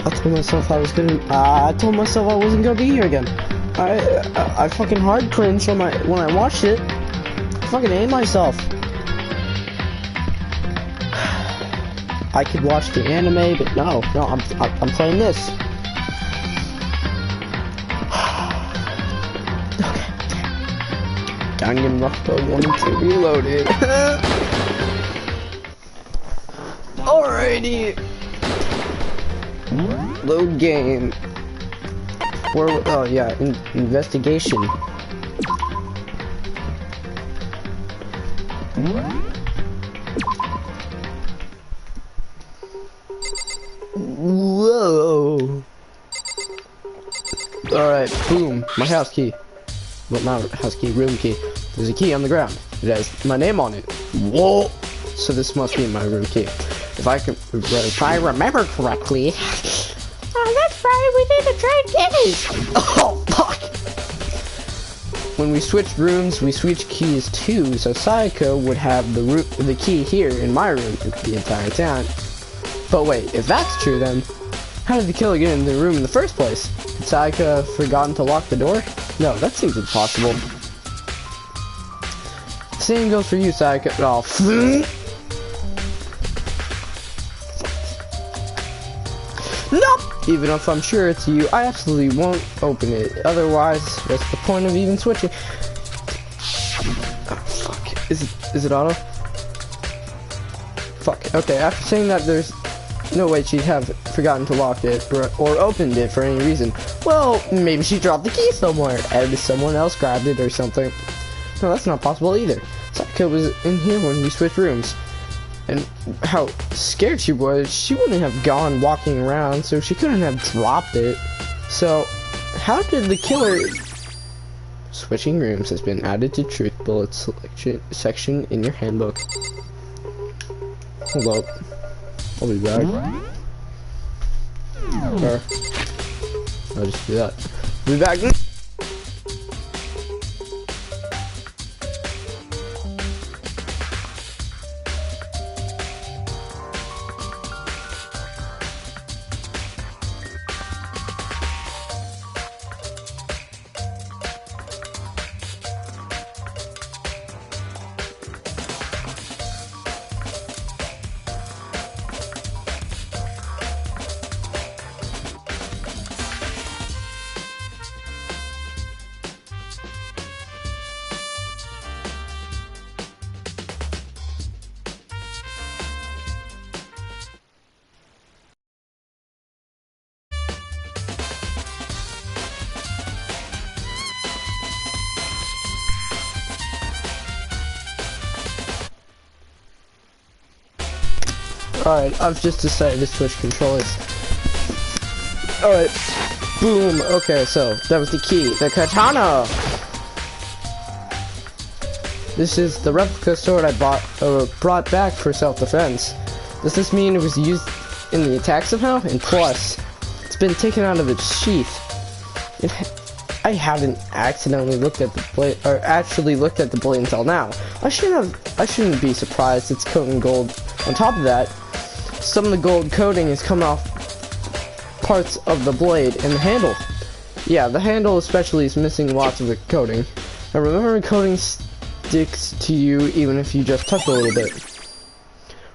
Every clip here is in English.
I told myself I was gonna. I told myself I wasn't gonna be here again. I fucking hard cringed when I watched it. I fucking hate myself. I could watch the anime, but no, I'm playing this. Okay. Danganranpa 1 and 2 reloaded. Alrighty. Load game. Where? Oh yeah, investigation. Whoa. Alright, boom. My house key. Well, not house key, room key. There's a key on the ground. It has my name on it. Whoa. So this must be my room key. If I remember correctly. Oh, that's right, we need to trade keys. Oh, fuck. When we switched rooms, we switched keys too, so Sayaka would have the key here in my room the entire time. But wait, if that's true then, how did the killer get in the room in the first place? Had Sayaka forgotten to lock the door? No, that seems impossible. Same goes for you, Sayaka. Oh, nope! Even if I'm sure it's you, I absolutely won't open it. Otherwise, what's the point of even switching? Oh, fuck. Is it auto? Fuck. Okay, after saying that there's no way she'd have forgotten to lock it or opened it for any reason. Well, maybe she dropped the key somewhere and someone else grabbed it or something. No, that's not possible either. Sayaka was in here when we switched rooms. And how scared she was, she wouldn't have gone walking around, so she couldn't have dropped it. So, how did the killer... Switching rooms has been added to truth bullet section in your handbook. Hold up. I'll be back. Or, I'll just do that. Be back. Alright, I've just decided to switch controllers. Alright, boom. Okay, so that was the key. The katana! This is the replica sword I brought back for self-defense. Does this mean it was used in the attack somehow? And plus, it's been taken out of its sheath. I haven't accidentally looked at the blade, or actually looked at the blade until now. I shouldn't be surprised it's coated in gold. On top of that, some of the gold coating is coming off parts of the blade and the handle. Yeah, the handle especially is missing lots of the coating. Now remember, coating sticks to you even if you just touch a little bit.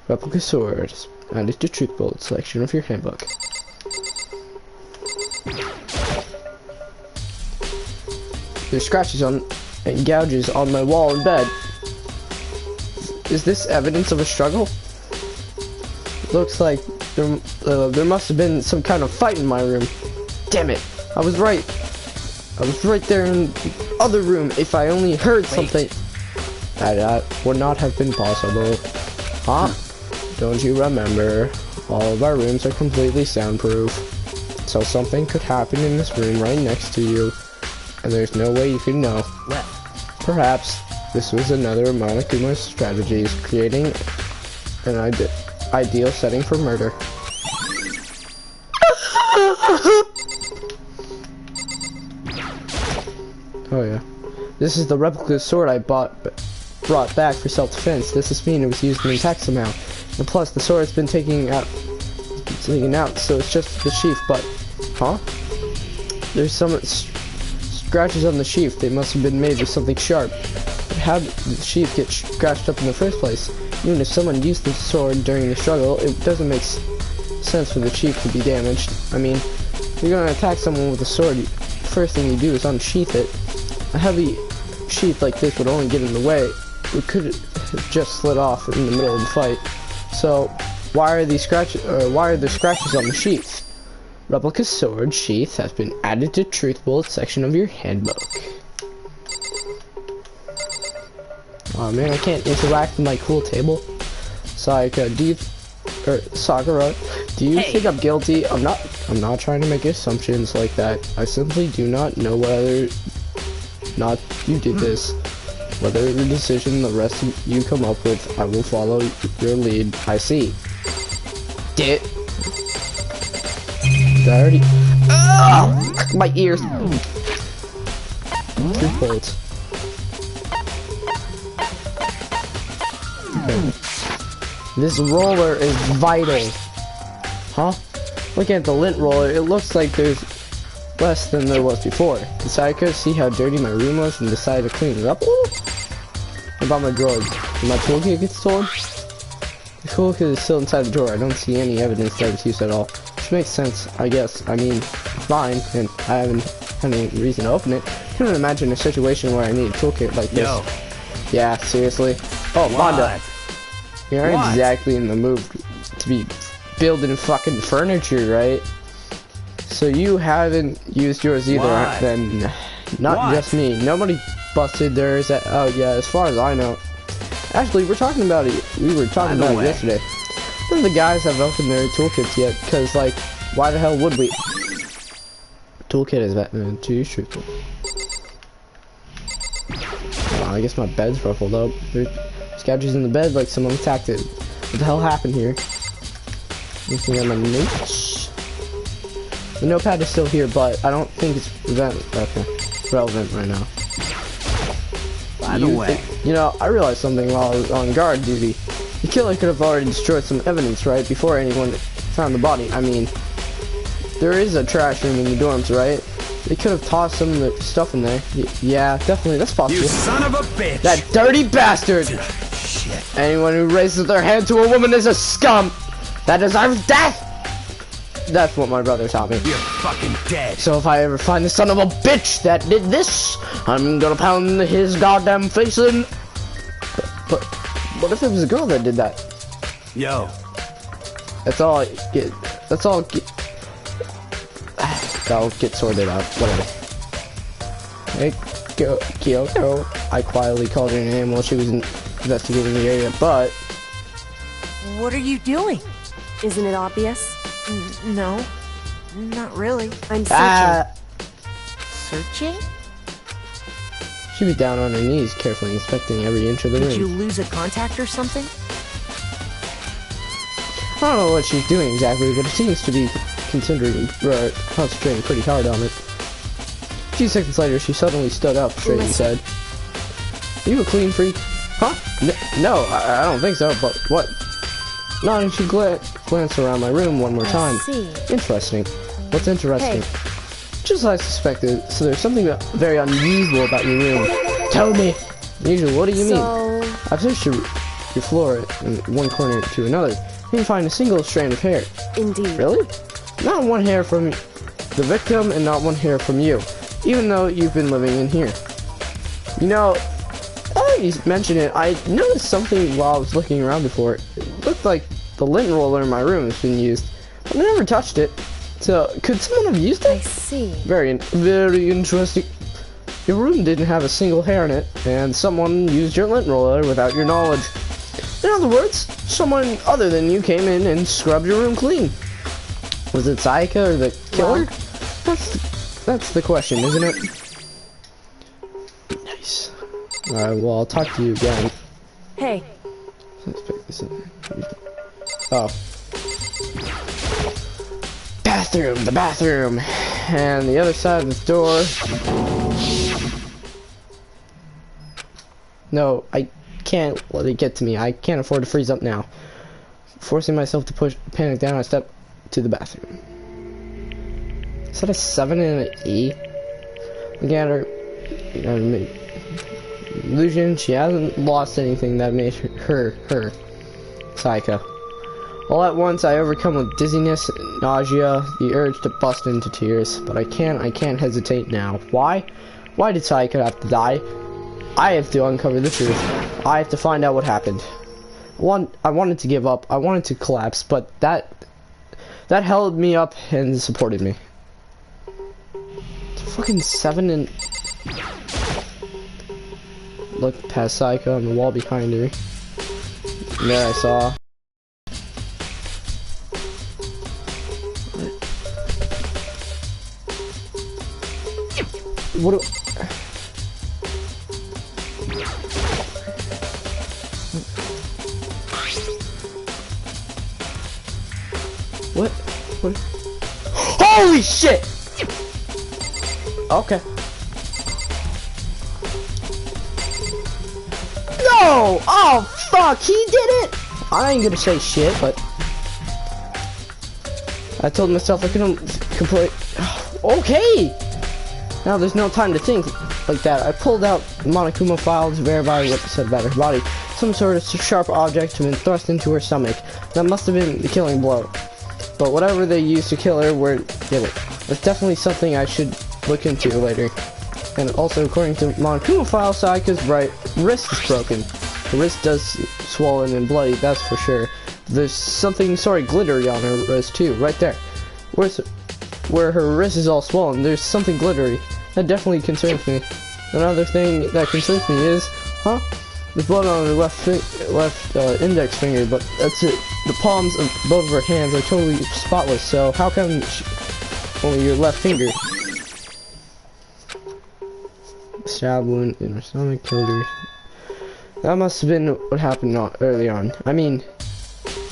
Replica sword. Added to truth bullet selection of your handbook. There's scratches on and gouges on my wall in bed. Is this evidence of a struggle? Looks like there must have been some kind of fight in my room. Damn it! I was right. I was right there in the other room. If I only heard something, that would not have been possible. Huh? Don't you remember? All of our rooms are completely soundproof, so something could happen in this room right next to you, and there's no way you could know. Perhaps this was another of Monokuma's strategies, creating an ideal setting for murder. Oh yeah. This is the replica sword I brought back for self-defense. Does this mean it was used in an attack somehow? And plus, the sword has been taken is leaking out, so it's just the sheath, but... Huh? There's some scratches on the sheath. They must have been made with something sharp. But how did the sheath get scratched up in the first place? Even if someone used the sword during the struggle, it doesn't make sense for the sheath to be damaged. I mean, if you're gonna attack someone with a sword, the first thing you do is unsheath it. A heavy sheath like this would only get in the way. It could have just slid off in the middle of the fight. So, why are there scratches on the sheath? Replica sword sheath has been added to Truth Bullet section of your handbook. Oh man, I can't interact with my cool table. Sakura, Sakura, do you think I'm guilty? I'm not trying to make assumptions like that. I simply do not know whether not you did this. Whatever the decision the rest of you come up with, I will follow your lead. I see. Did I already? My ears. 3 bolts. Okay. This roller is vital. Huh? Looking at the lint roller, it looks like there's less than there was before. Decided to see how dirty my room was and decided to clean it up a little? What about my drawer? Did my toolkit get stolen? The toolkit is still inside the drawer. I don't see any evidence that it's used at all. Which makes sense, I guess. I mean, fine, and I haven't had any reason to open it. I couldn't imagine a situation where I need a toolkit like this. Yo. Yeah, seriously? Oh, Wanda. You aren't exactly in the mood to be building fucking furniture, right? So you haven't used yours either, then not just me. Nobody busted theirs at, oh yeah, as far as I know. Actually, we were talking about it yesterday. None of the guys have opened their toolkits yet, because like, why the hell would we? Toolkit is that too truthful. Oh, I guess my bed's ruffled up. There's scavengers in the bed like someone attacked it. What the hell happened here? Looking at my notes. The notepad is still here, but I don't think it's relevant right now. By the way, you know, I realized something while I was on guard duty. The killer could have already destroyed some evidence, right, before anyone found the body. I mean, there is a trash room in the dorms, right? They could have tossed some of the stuff in there. Yeah, definitely, that's possible. You son of a bitch! That dirty bastard! Shit. Anyone who raises their hand to a woman is a scum! That deserves death! That's what my brother taught me. You're fucking dead. So if I ever find the son of a bitch that did this, I'm gonna pound his goddamn face in. But what if it was a girl that did that? Yo. That's all I get. That's all. That'll get sorted out. Whatever. Hey, Kyoko. I quietly called her name while she was investigating the area, but. What are you doing? Isn't it obvious? No, not really. I'm searching. Searching? She'd be down on her knees, carefully inspecting every inch of the room. Did you lose a contact or something? I don't know what she's doing exactly, but it seems to be concentrating pretty hard on it. A few seconds later, she suddenly stood up straight and said, "Are you a clean freak?" Huh? No, I don't think so, but what? Nodding, she glanced around my room one more time. Interesting. What's interesting? Hey. Just as I suspected, so there's something very unusual about your room. Tell me! Unusual, what do you mean? I've searched your floor in one corner to another. I didn't find a single strand of hair. Indeed. Really? Not one hair from the victim and not one hair from you, even though you've been living in here. You know, you mentioned it, I noticed something while I was looking around before. It looked like the lint roller in my room has been used, but I never touched it. So, could someone have used it? I see. Very interesting. Your room didn't have a single hair in it, and someone used your lint roller without your knowledge. In other words, someone other than you came in and scrubbed your room clean. Was it Sayaka or the killer? That's the question, isn't it? Nice. Alright, well, I'll talk to you again. Hey. Let's pick this up. Oh. Bathroom, the bathroom. And the other side of the door. No, I can't let it get to me. I can't afford to freeze up now. Forcing myself to push panic down, I step to the bathroom. Is that a 7 and an E? Look at her. Illusion, she hasn't lost anything that made her Psycho. All at once, I overcome with dizziness, nausea, the urge to bust into tears. But I can't hesitate now. Why? Why did Psycho have to die? I have to uncover the truth. I have to find out what happened. I wanted to give up. I wanted to collapse, but that held me up and supported me. It's fucking 7 and... Look past Psycho on the wall behind her. And there I saw. What do... What? Holy shit! Okay. No! Oh, fuck! He did it! I ain't gonna say shit, but... I told myself I couldn't complete... Okay! Now there's no time to think like that. I pulled out the Monokuma file to verify what it said about her body. Some sort of sharp object had been thrust into her stomach. That must have been the killing blow. But whatever they used to kill her, where did it? That's definitely something I should look into later. And also, according to Monokuma file, Saika's right wrist is broken. The wrist does swollen and bloody, that's for sure. There's something sort of glittery on her wrist too, right there. Where her wrist is all swollen, there's something glittery. That definitely concerns me. Another thing that concerns me is, there's blood on her left index finger, but that's it. The palms of both of her hands are totally spotless, so how come only your left finger? Stab wound in her stomach killed her. That must have been what happened early on. I mean,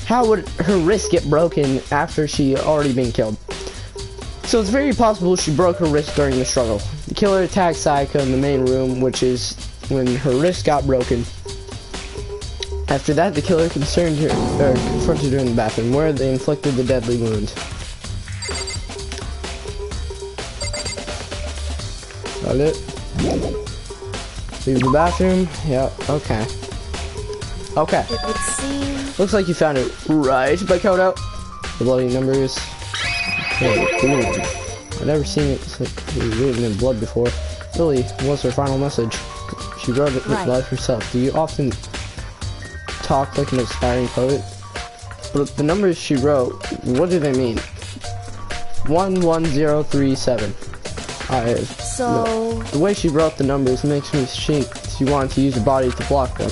how would her wrist get broken after she already been killed? So it's very possible she broke her wrist during the struggle. The killer attacked Sayaka in the main room, which is when her wrist got broken. After that, the killer confronted her in the bathroom, where they inflicted the deadly wound. Got it. Leave the bathroom. Yeah, okay. Okay. It would seem... Looks like you found it right, Bakoto. The bloody numbers. Okay, cool. I've never seen it written in blood before. Really, what's her final message? She wrote it with life herself. Do you often talk like an aspiring poet? But the numbers she wrote, what do they mean? 11037. No. The way she wrote the numbers makes me think she wanted to use her body to block them.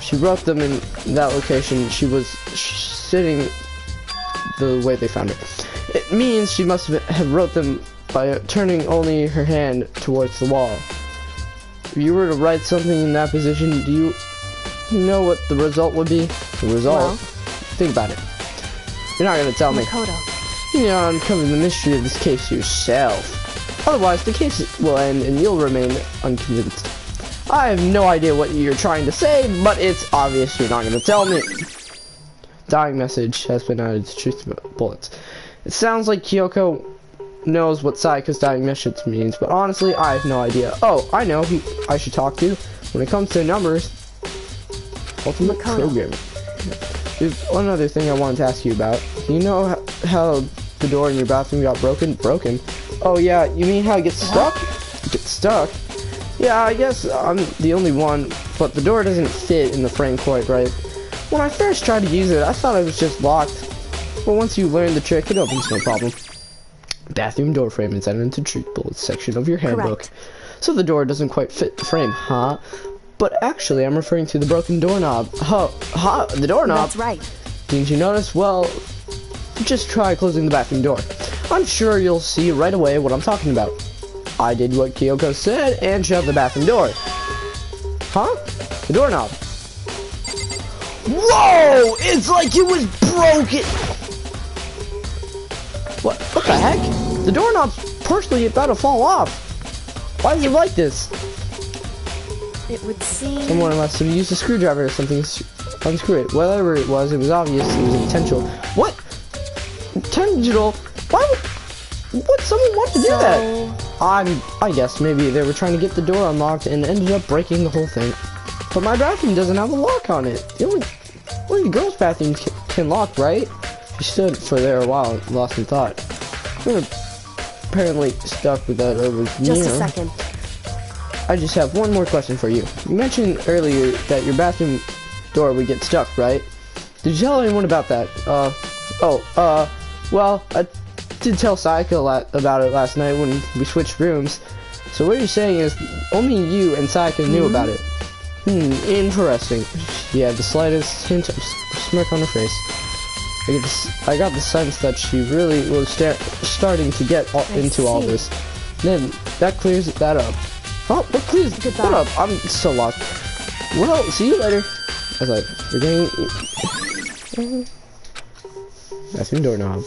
She wrote them in that location. She was sitting the way they found it. It means she must have wrote them by turning only her hand towards the wall. If you were to write something in that position, do you know what the result would be? The result? Well, think about it. You're not going to tell me. Makoto. You need to uncover the mystery of this case yourself. Otherwise, the case will end and you'll remain unconvinced. I have no idea what you're trying to say, but it's obvious you're not going to tell me. Dying message has been added to truth bullets. It sounds like Kyoko knows what Sayaka's dying message means, but honestly, I have no idea. Oh, I know who I should talk to. When it comes to numbers, Ultimate Program. There's one other thing I wanted to ask you about. Do you know how the door in your bathroom got broken? Broken? Oh yeah, you mean how it gets stuck? It gets stuck? Yeah, I guess I'm the only one, but the door doesn't fit in the frame quite right. When I first tried to use it, I thought it was just locked. But once you learn the trick, it opens no problem. Bathroom door frame is added into truth bullets section of your handbook. Correct. So the door doesn't quite fit the frame, huh? But actually, I'm referring to the broken doorknob. The doorknob? That's right. Didn't you notice? Well, just try closing the bathroom door. I'm sure you'll see right away what I'm talking about. I did what Kyoko said and shut the bathroom door. Huh? The doorknob. Whoa! It's like it was broken! What the heck? The doorknob's partially about to fall off. Why is it like this? It would seem... Someone must have used a screwdriver or something to unscrew it. Whatever it was obvious it was intentional. What? intentional. Why would someone want to do that? I guess maybe they were trying to get the door unlocked and ended up breaking the whole thing. But my bathroom doesn't have a lock on it. Only girls' bathroom can lock, right? She stood for there a while, lost in thought. We're apparently stuck with that over here. Just a second. I just have one more question for you. You mentioned earlier that your bathroom door would get stuck, right? Did you tell anyone about that? Well, I did tell Sayaka about it last night when we switched rooms. So what you're saying is only you and Sayaka knew about it. Interesting. She had the slightest hint of smirk on her face. I got the sense that she really was starting to get into all this. Then that clears that up. Oh, what clears that up? I'm so lost. Well, see you later. I was like, we're getting... Bathroom doorknob.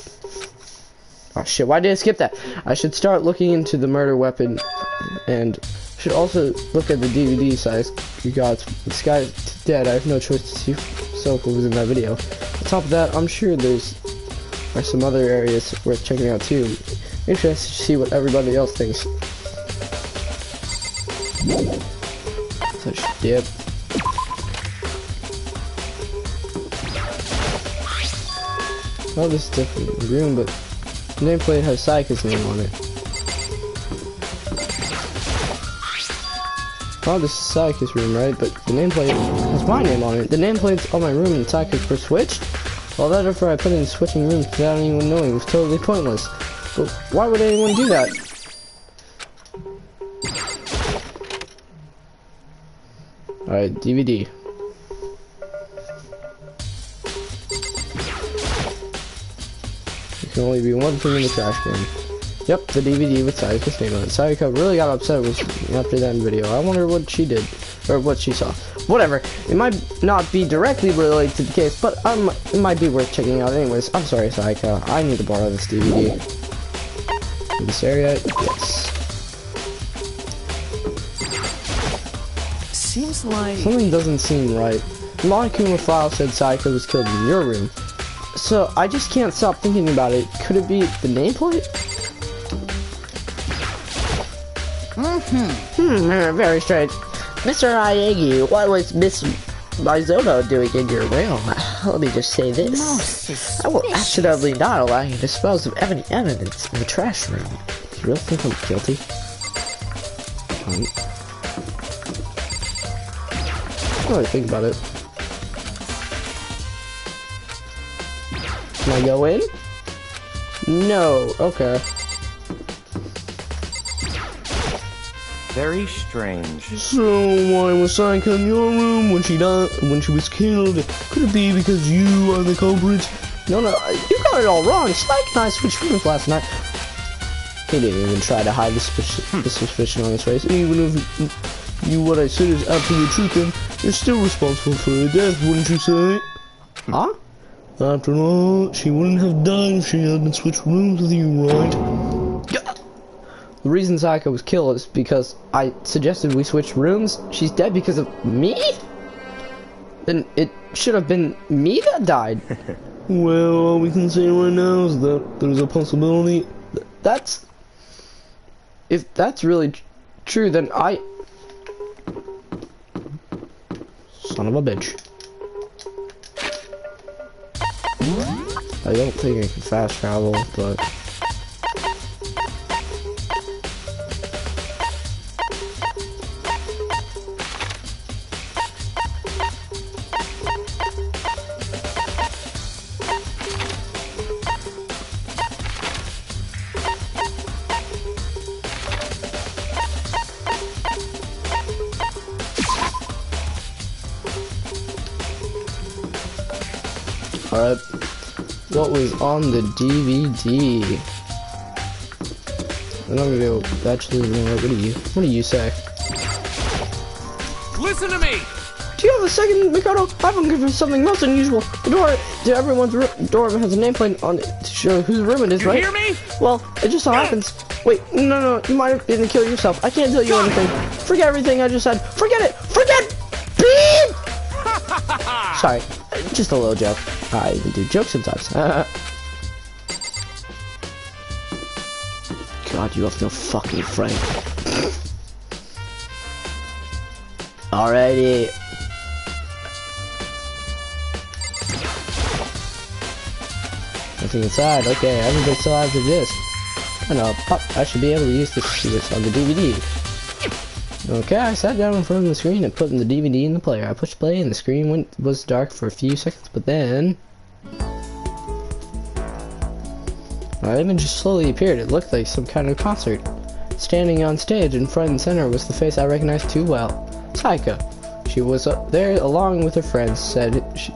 Oh shit, why did I skip that? I should start looking into the murder weapon and should also look at the DVD size. You got this guy's dead. I have no choice to see Soko was in that video. On top of that, I'm sure are some other areas worth checking out too. Interested to see what everybody else thinks. So dip. Oh, this is a different room, but the nameplate has Sayaka's name on it. Oh, this is Sayaka's room, right? But the nameplate has my name on it. The nameplate's on my room and Sayaka's first switched? All that effort I put in switching rooms without anyone knowing was totally pointless. But why would anyone do that? Alright, DVD. There can only be one thing in the trash can. Yep, the DVD with Sayaka's name on it. Sayaka really got upset after that video. I wonder what she did, or what she saw. Whatever. It might not be directly related to the case, but it might be worth checking out anyways. I'm sorry, Sayaka. I need to borrow this DVD. In this area, yes. Seems like... Something doesn't seem right. The Monokuma file said Sayaka was killed in your room. So, I just can't stop thinking about it. Could it be the nameplate? Very strange. Mr. Ayagi, what was Miss Mizono doing in your room? Let me just say this. I will absolutely not allow you to dispose of any evidence in the trash room. Do you really think I'm guilty? I don't really think about it. Can I go in? No. Okay. Very strange. So why was Sayaka in your room when she died? When she was killed? Could it be because you are the culprit? No, you got it all wrong. Sayaka and I switched rooms last night. He didn't even try to hide the suspicion on his face. Even if what I said is absolute truth, then you're still responsible for her death, wouldn't you say? Huh? After all, she wouldn't have died if she hadn't switched rooms with you, right? The reason Sayaka was killed is because I suggested we switch rooms. She's dead because of me? Then it should have been me that died. Well, all we can say right now is that there's a possibility. If that's really true, then son of a bitch. I don't think I can fast travel, but... Alright, what was on the DVD? I'm not gonna be able to actually know. What do you say? Listen to me! Do you have a second, Mikado? I've been given something most unusual. The door to everyone's door has a nameplate on it to show whose room it is, right? You hear me? Well, it just so happens. Wait, no, you might have been kill yourself. I can't tell you anything. Forget everything I just said. Forget it! Forget! Beep! Sorry, just a little joke. I even do jokes sometimes. God, you have no fucking friend. Alrighty. Nothing inside. Okay, everybody still has the disc. I should be able to use this on the DVD. Okay, I sat down in front of the screen and put in the DVD in the player. I pushed play and the screen was dark for a few seconds, but then my image slowly appeared. It looked like some kind of concert. Standing on stage in front and center was the face I recognized too well. Saika. She was up there along with her friends, said she'd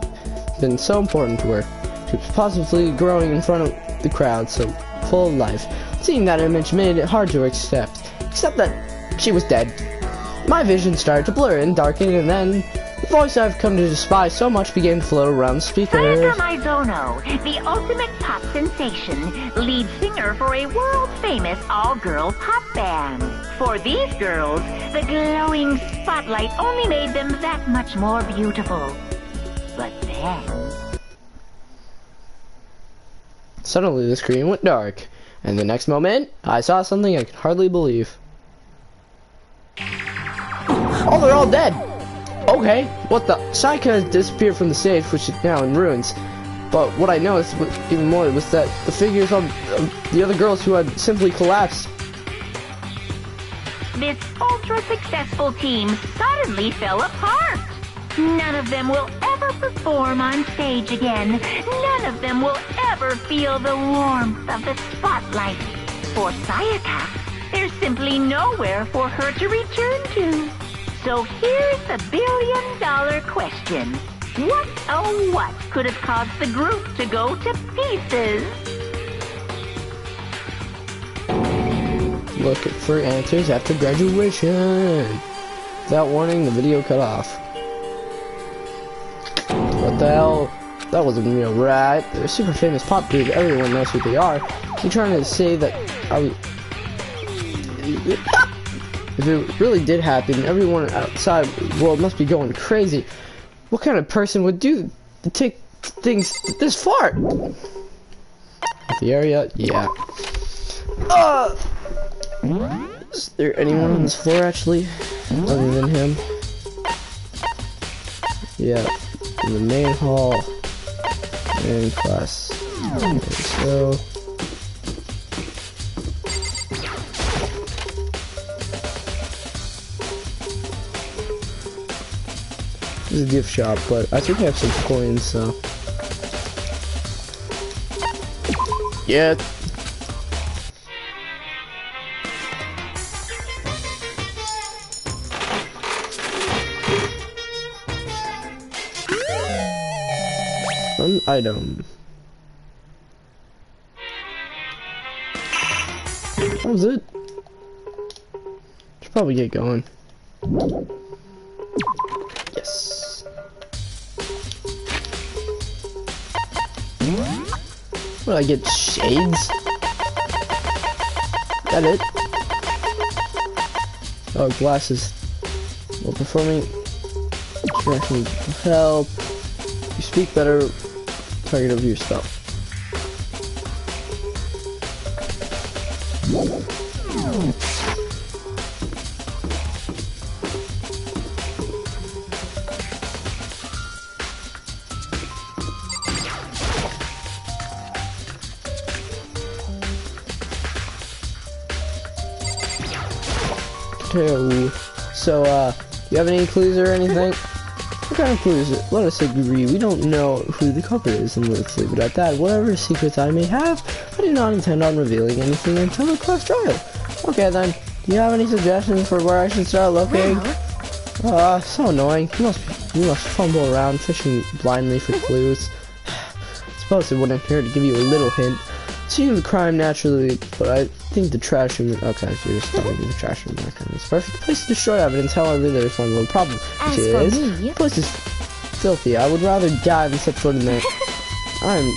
been so important to her. She was positively growing in front of the crowd, so full of life. Seeing that image made it hard to accept that she was dead. My vision started to blur and darken, and then the voice I've come to despise so much began to float around the speakers. Sayaka Mizono, the ultimate pop sensation, lead singer for a world-famous all-girl pop band. For these girls, the glowing spotlight only made them that much more beautiful. But then... Suddenly the screen went dark, and the next moment, I saw something I could hardly believe. Oh, they're all dead! Okay, what the? Saika has disappeared from the stage, which is now in ruins. But what I noticed even more was that the figures of the other girls who had simply collapsed. This ultra-successful team suddenly fell apart. None of them will ever perform on stage again. None of them will ever feel the warmth of the spotlight. For Sayaka, there's simply nowhere for her to return to. So here's the billion-dollar question. What, oh what, could have caused the group to go to pieces? Look for answers after graduation. Without warning, the video cut off. What the hell? That wasn't real, right? They're a super famous pop group. Everyone knows who they are. You trying to say that if it really did happen, everyone outside the world must be going crazy. What kind of person would do to take things this far? The area, yeah. Is there anyone on this floor actually, other than him? Yeah, in the main hall, main class. Okay, so. This is a gift shop, but I think I have some coins, so. Yeah. An item. That was it. Should probably get going. Yes. What, I get shades? That it? Oh, glasses. While performing interaction will help. You speak better. Target over your spell. So, you have any clues or anything? What kind of clues? Let us agree. We don't know who the culprit is, and let's leave it at that. Whatever secrets I may have, I do not intend on revealing anything until the class trial. Okay then. Do you have any suggestions for where I should start looking? So annoying. You must fumble around, fishing blindly for clues. Suppose it wouldn't hurt to give you a little hint. Seeing the crime naturally, but I think the trash room. Okay, so you're just telling me the trash room. It's a perfect place to destroy evidence. However, there's one little problem, which is the place is filthy. I would rather die than set foot in there. I'm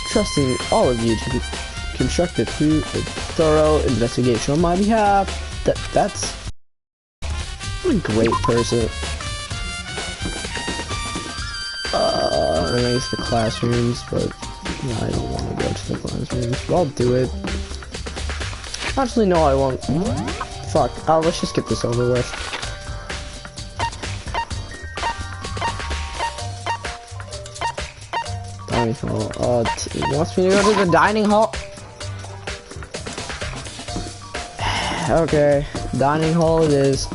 trusting all of you to construct a thorough investigation on my behalf. That's what a great person. And I guess the classrooms, but. No, I don't want to go to the classrooms, but I'll do it. Actually, no, I won't. Fuck. Oh, let's just get this over with. Dining hall. It wants me to go to the dining hall. Okay, dining hall it is.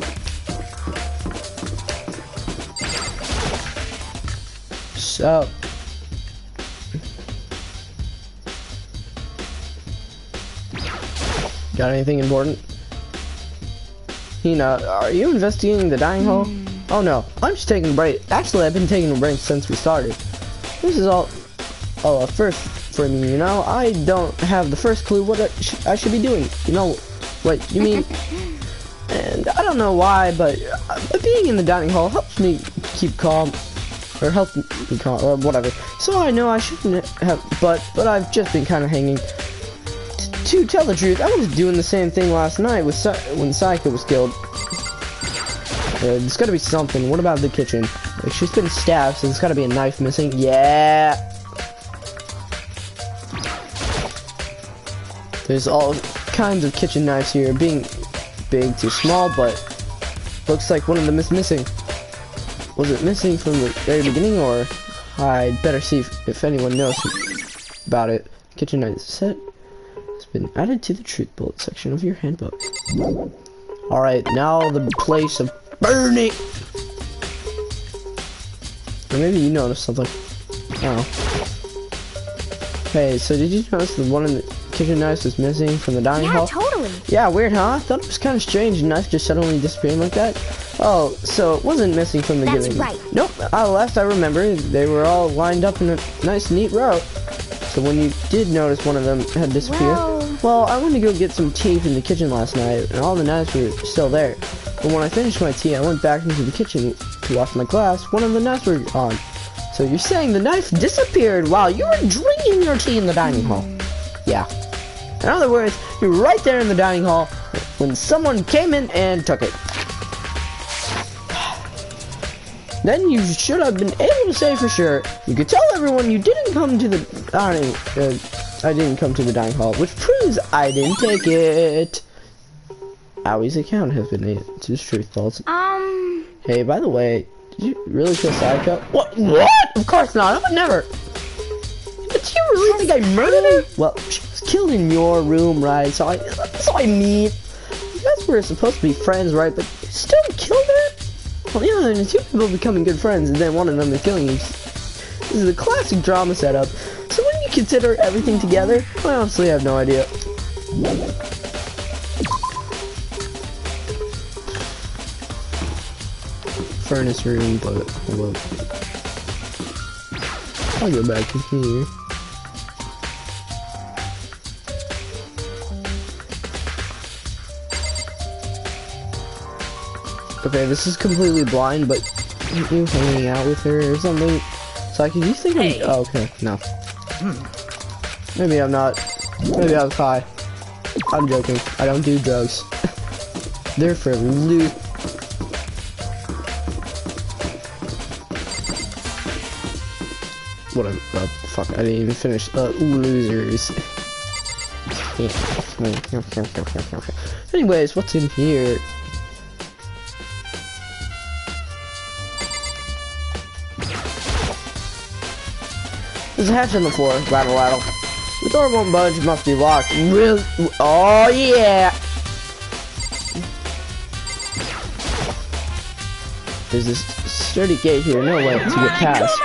So. Got anything important? Hina, are you investigating the dining hall? Oh no, I'm just taking a break. Actually, I've been taking a break since we started. This is all a first for me, you know? I don't have the first clue what I should be doing. You know, what you mean? And I don't know why, but being in the dining hall helps me keep calm. Or help me calm, or whatever. So I know I shouldn't have, but I've just been kind of hanging. To tell the truth, I was doing the same thing last night with when Psycho was killed. There's gotta be something. What about the kitchen? Like, she's been stabbed, so there's gotta be a knife missing. Yeah! There's all kinds of kitchen knives here, being big to small, but looks like one of them is missing. Was it missing from the very beginning, or I'd better see if anyone knows about it. Kitchen knife set. Been added to the truth bullet section of your handbook. Alright, now the place of burning. Or maybe you noticed something. Oh. Hey, so did you notice the one in the kitchen knife was missing from the dining hall? Yeah, totally. Yeah, weird, huh? I thought it was kind of strange, the knife just suddenly disappearing like that. Oh, so it wasn't missing from the beginning. That's right. Nope, last I remember, they were all lined up in a nice, neat row. So when you did notice one of them had disappeared, well, I went to go get some tea from the kitchen last night, and all the knives were still there. But when I finished my tea, I went back into the kitchen to wash my glass. One of the knives were gone. So you're saying the knife disappeared while you were drinking your tea in the dining hall? Yeah. In other words, you're right there in the dining hall when someone came in and took it. Then you should have been able to say for sure. You could tell everyone you didn't come to the dining. I didn't come to the dining hall, which proves I didn't take it. Owie's account has been added to his truth vault. Hey, by the way, did you really kill Psycho? What? What? Of course not. I would never. But do you really think I murdered her? Well, she was killed in your room, right? So that's what I mean. You guys were supposed to be friends, right? But you still killed her? Well, yeah, and two people becoming good friends, and then one of them is killing you. This is a classic drama setup. So when you consider everything together, I honestly have no idea. Furnace room, but hold up. I'll go back in here. Okay, this is completely blind, but you hanging out with her or something. So do you think I'm... Oh, okay, no. Maybe I'm not. Maybe I was high. I'm joking. I don't do drugs. They're for loot. Whatever. Oh, fuck, I didn't even finish. Losers. Anyways, what's in here? There's a hatch on the floor. Rattle, rattle. The door won't budge. It must be locked. Really? Oh, yeah. There's this sturdy gate here. No way to get past.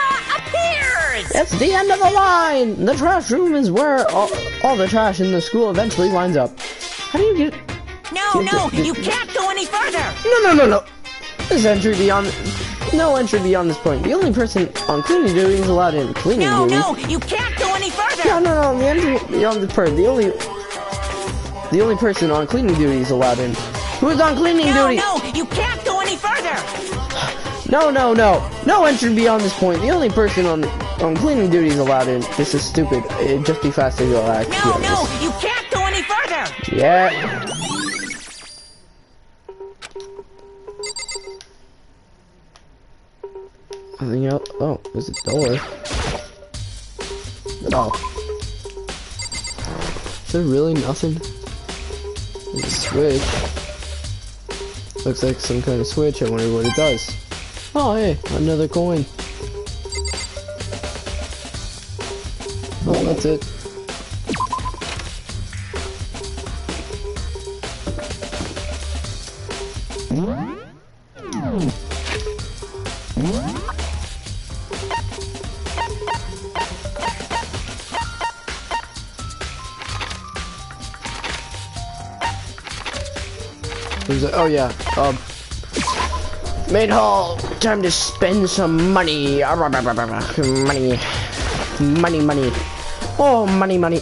That's the end of the line. The trash room is where all the trash in the school eventually winds up. How do you get... No, you can't go any further. No. This entry beyond... No entry beyond this point. The only person on cleaning duty is allowed in cleaning duty. No, you can't go any further. No. The entry beyond this part. The only person on cleaning duty is allowed in. Who is on cleaning duty? No, you can't go any further. No. No entry beyond this point. The only person on cleaning duty is allowed in. This is stupid. It'd just be faster to relax. No, you can't go any further. Yeah. Nothing else. Oh, there's a door. Oh. Is there really nothing? There's a switch. Looks like some kind of switch. I wonder what it does. Oh, hey, another coin. Oh, that's it. Oh yeah, main hall, time to spend some money. Money. Money, money. Oh, money, money.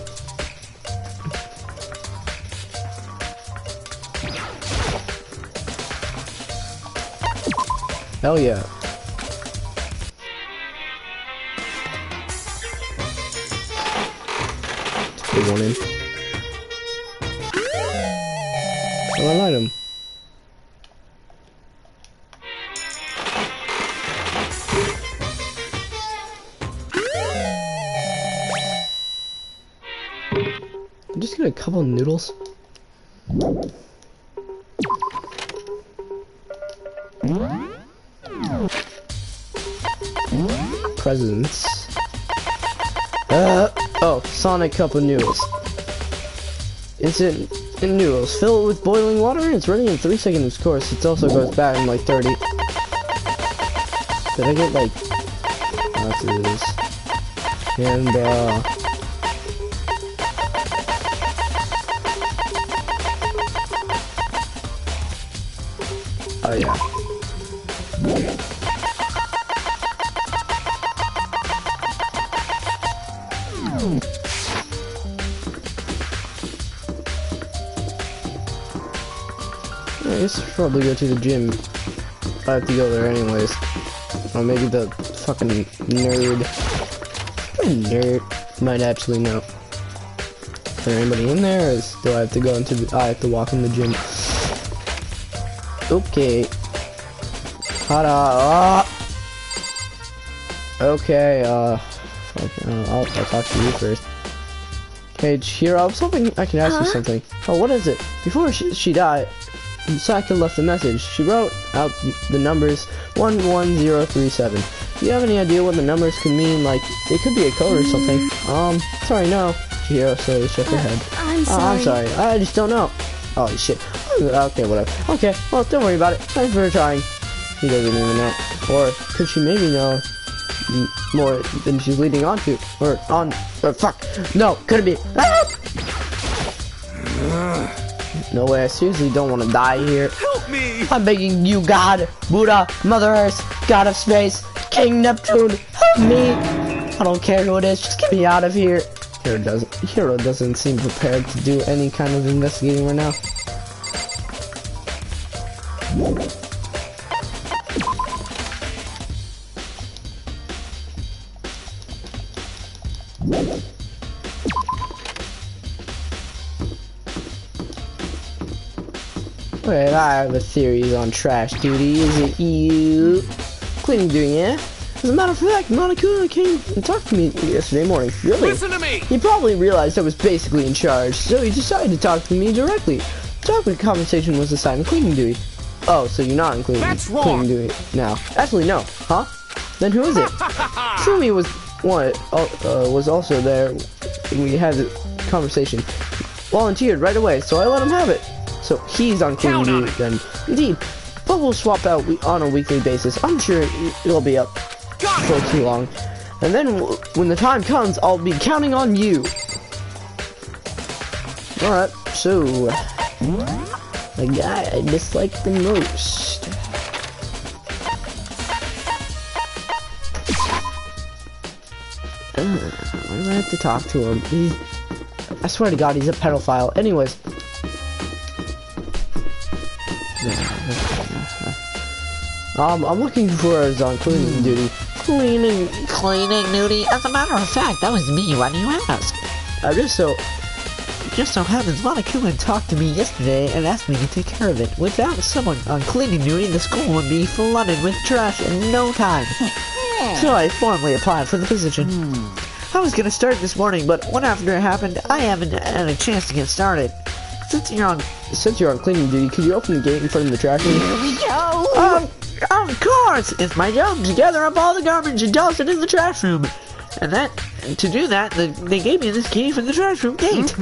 Hell yeah. Big one in. Oh, an item. Just get a couple noodles. Presents. Oh, Sonic cup of noodles. Instant noodles. Fill it with boiling water and it's ready in 3 seconds. Of course, it also goes bad in like 30. Did I get like... That's what it is. And oh yeah. I guess I should probably go to the gym. I have to go there anyways. Or maybe the fucking nerd. Might actually know. Is there anybody in there, or do I have to go into the, I have to walk in the gym? Okay. Ta-da! Okay, I'll talk to you first. Hey, Chihiro, I was hoping I could ask you something. Oh, what is it? Before she died, Saka left a message. She wrote out the numbers 11037. Do you have any idea what the numbers could mean? Like, they could be a code or something. Sorry, no. Chihiro slowly shook her head. I'm sorry. I'm sorry. I just don't know. Oh, shit. Okay, whatever. Okay, well, don't worry about it. Thanks for trying. He doesn't even know. Or could she maybe know more than she's leading on to? Or on... fuck. No, could it be... Ah! No way, I seriously don't want to die here. Help me! I'm begging you, God, Buddha, Mother Earth, God of Space, King Neptune, help me! I don't care who it is, just get me out of here. Hero doesn't seem prepared to do any kind of investigating right now. Wait, I have a theory on trash duty. Is it you? Cleaning duty, yeah? As a matter of fact, Monokuma came and talked to me yesterday morning. Really? Listen to me! He probably realized I was basically in charge, so he decided to talk to me directly. The topic of the conversation was assigned cleaning duty. Oh, so you're not including cleaning duty now. Actually, no. Huh? Then who is it? Sumi was also there when we had the conversation. Volunteered right away, so I let him have it. So he's on cleaning duty then. Indeed. But we'll swap out on a weekly basis. I'm sure it'll be up for too long. And then when the time comes, I'll be counting on you. Alright, so... the guy I dislike the most. Why do I have to talk to him? I swear to God, he's a pedophile. Anyways. I'm looking for his on cleaning duty. Cleaning duty? As a matter of fact, that was me. Why do you ask? Just so happens Monokuma talked to me yesterday and asked me to take care of it. Without someone on cleaning duty, the school would be flooded with trash in no time. So I formally applied for the position. I was gonna start this morning, but one after it happened, I haven't had a chance to get started. Since you're on cleaning duty, could you open the gate in front of the trash room? Here we go. Of course! It's my job to gather up all the garbage and toss it in the trash room. And to do that, they gave me this key for the trash room gate.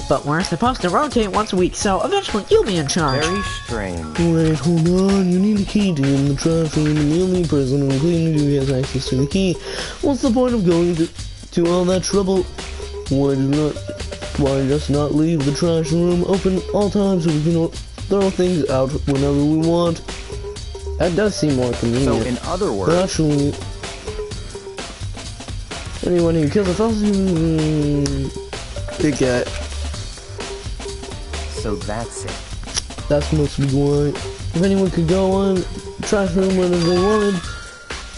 But we're supposed to rotate once a week, so eventually you'll be in charge. Very strange. Wait, hold on. You need a key to get in the trash room, and the only person on cleaning duty has access to the key. What's the point of going to all that trouble? Why just not leave the trash room open all times so we can throw things out whenever we want? That does seem more So convenient. in other words, Actually, Anyone who kills a fellow, big guy. so that's it. that's mostly why. If anyone could go on the trash room whenever they wanted,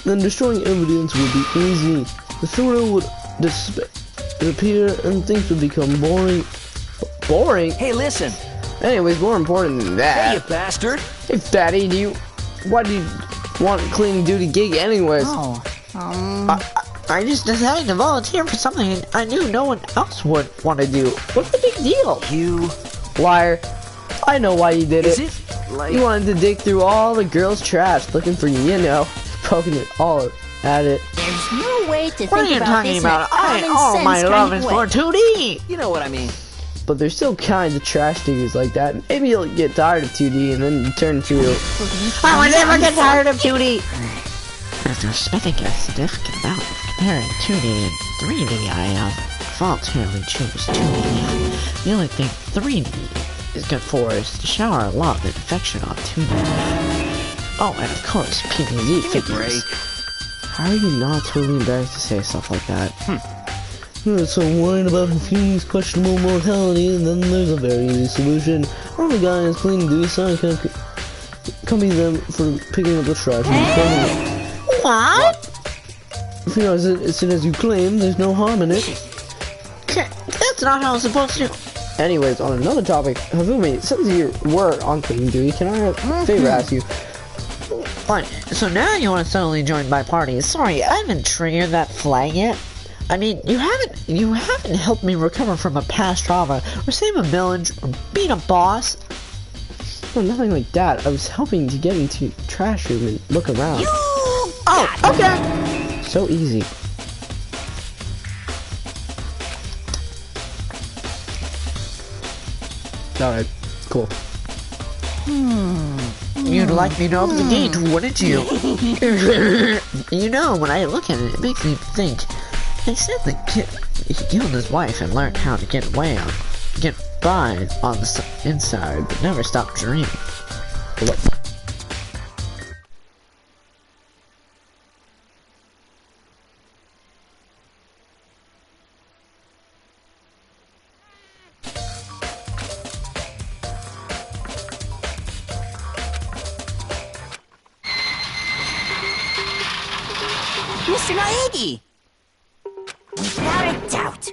then destroying evidence would be easy. The photo would disappear and things would become boring. Boring? Hey, listen. Anyways, more important than Hey, you that. bastard. Hey, fatty, why do you want a cleaning duty gig anyways? Oh, I just decided to volunteer for something I knew no one else would want to do. What's the big deal? You. Liar. I know why you did Is it. it like. You wanted to dig through all the girls' trash looking for, poking it all at it. There's no way to What are think you about talking this about? in a All common my sense love kind is of for way. 2D. You know what I mean. But there's still kinds of trash diggers like that. Maybe you'll get tired of 2D and then turn to I will never get tired of 2D. After spending a significant amount of comparing 2D and 3D, I voluntarily choose 2D. The only thing 3D is good for is to shower love and affection on 2D. Oh, and of course, PvZ Give me a figures. break. How are you not totally embarrassed to say stuff like that? You're so worried about Fumi's questionable mortality, and then there's a very easy solution. All the guys cleaning duty, so I can accompany them for picking up the trash and What? if you know, as soon as you claim, there's no harm in it. That's not how it's supposed to. Anyways, on another topic, Havumi, since you were on cleaning duty, can I favor ask you? What? So now you want to suddenly join my party? Sorry, I haven't triggered that flag yet. I mean, you haven't helped me recover from a past trauma, or save a village, or beat a boss. No, nothing like that. I was helping to get into the trash room and look around. Oh, okay. So easy. Alright, cool. You'd like me to open the gate, wouldn't you? You know, when I look at it, it makes me think. They said that he killed his wife and learned how to get by on the inside, but never stopped dreaming. Look. Mr. Naegi! Without a doubt.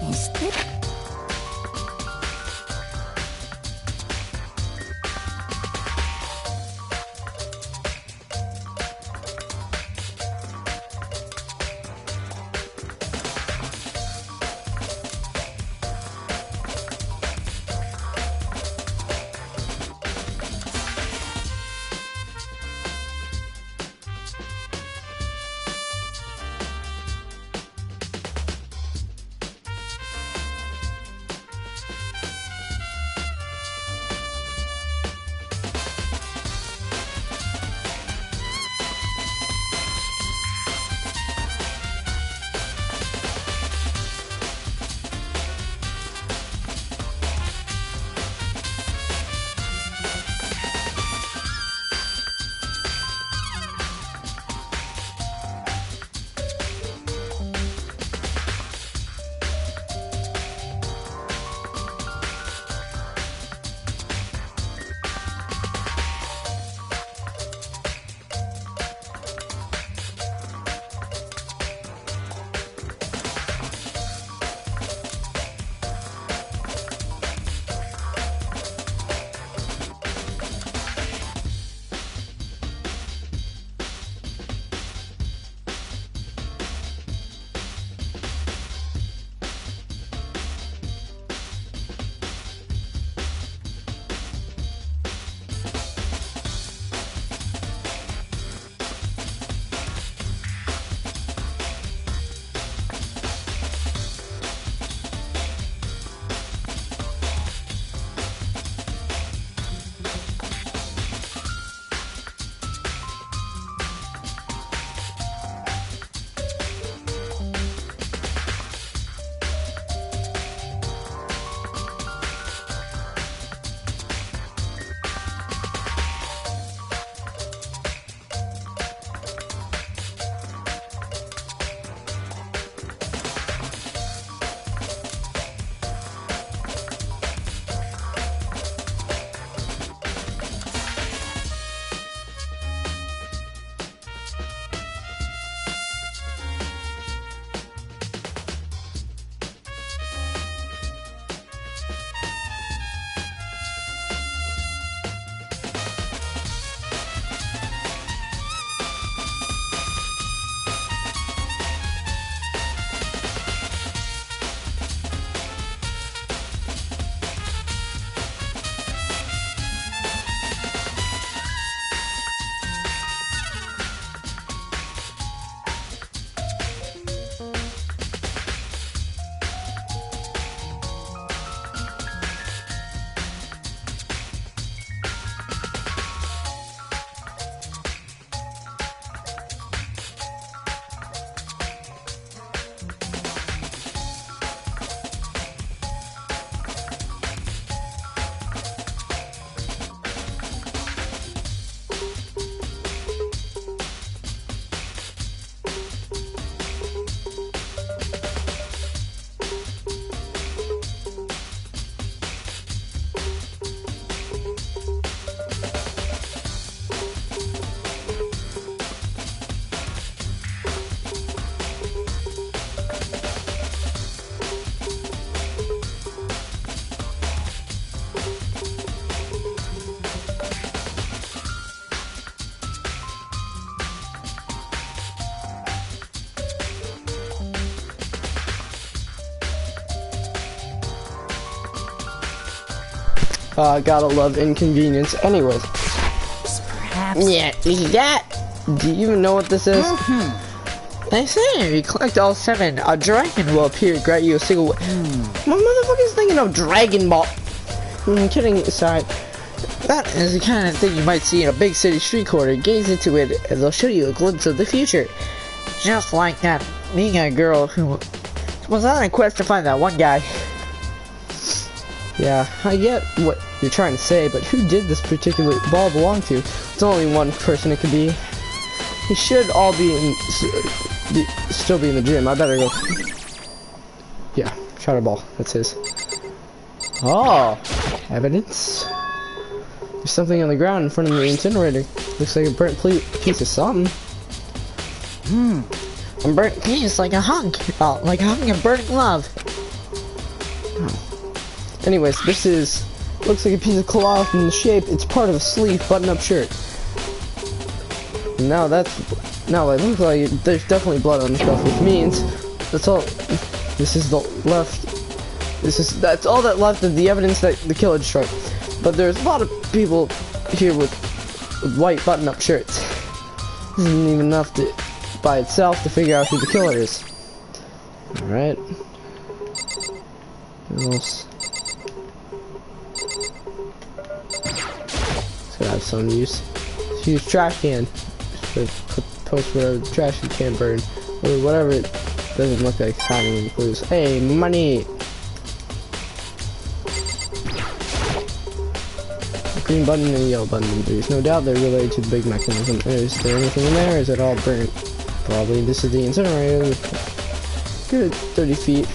Is this... Gotta love inconvenience. Anyways, Perhaps. Yeah, is that? do you even know what this is? They say if you collect all 7, a dragon will appear to grant you a single. My motherfucker's thinking of Dragon Ball. Kidding aside, That is the kind of thing you might see in a big city street corner. Gaze into it, and they'll show you a glimpse of the future. Just like that Ninja girl who was on a quest to find that one guy. yeah, I get what you're trying to say, but who did this particular ball belong to? It's only one person it could be. He should all be in, still be in the gym. I better go. Yeah, shadow ball. That's his. Oh, evidence. There's something on the ground in front of the incinerator. Looks like a burnt piece of something. A burnt piece, like a hunk. Oh, like a hunk of burnt love. Anyways, this is looks like a piece of cloth in the shape. It's part of a sleeve button-up shirt. Now it looks like there's definitely blood on the stuff, which means that's all. This is the left. That's all that left of the evidence that the killer destroyed. But there's a lot of people here with white button-up shirts. This isn't even enough by itself to figure out who the killer is. All right. What else? It's gonna have some use. Huge trash can. Post whatever the trash can burn. Or whatever it doesn't look like it's having any clues. Hey, money! A green button and a yellow button. There's no doubt they're related to the big mechanism. Is there anything in there? Or is it all burnt? Probably. This is the incinerator. Good 30 feet.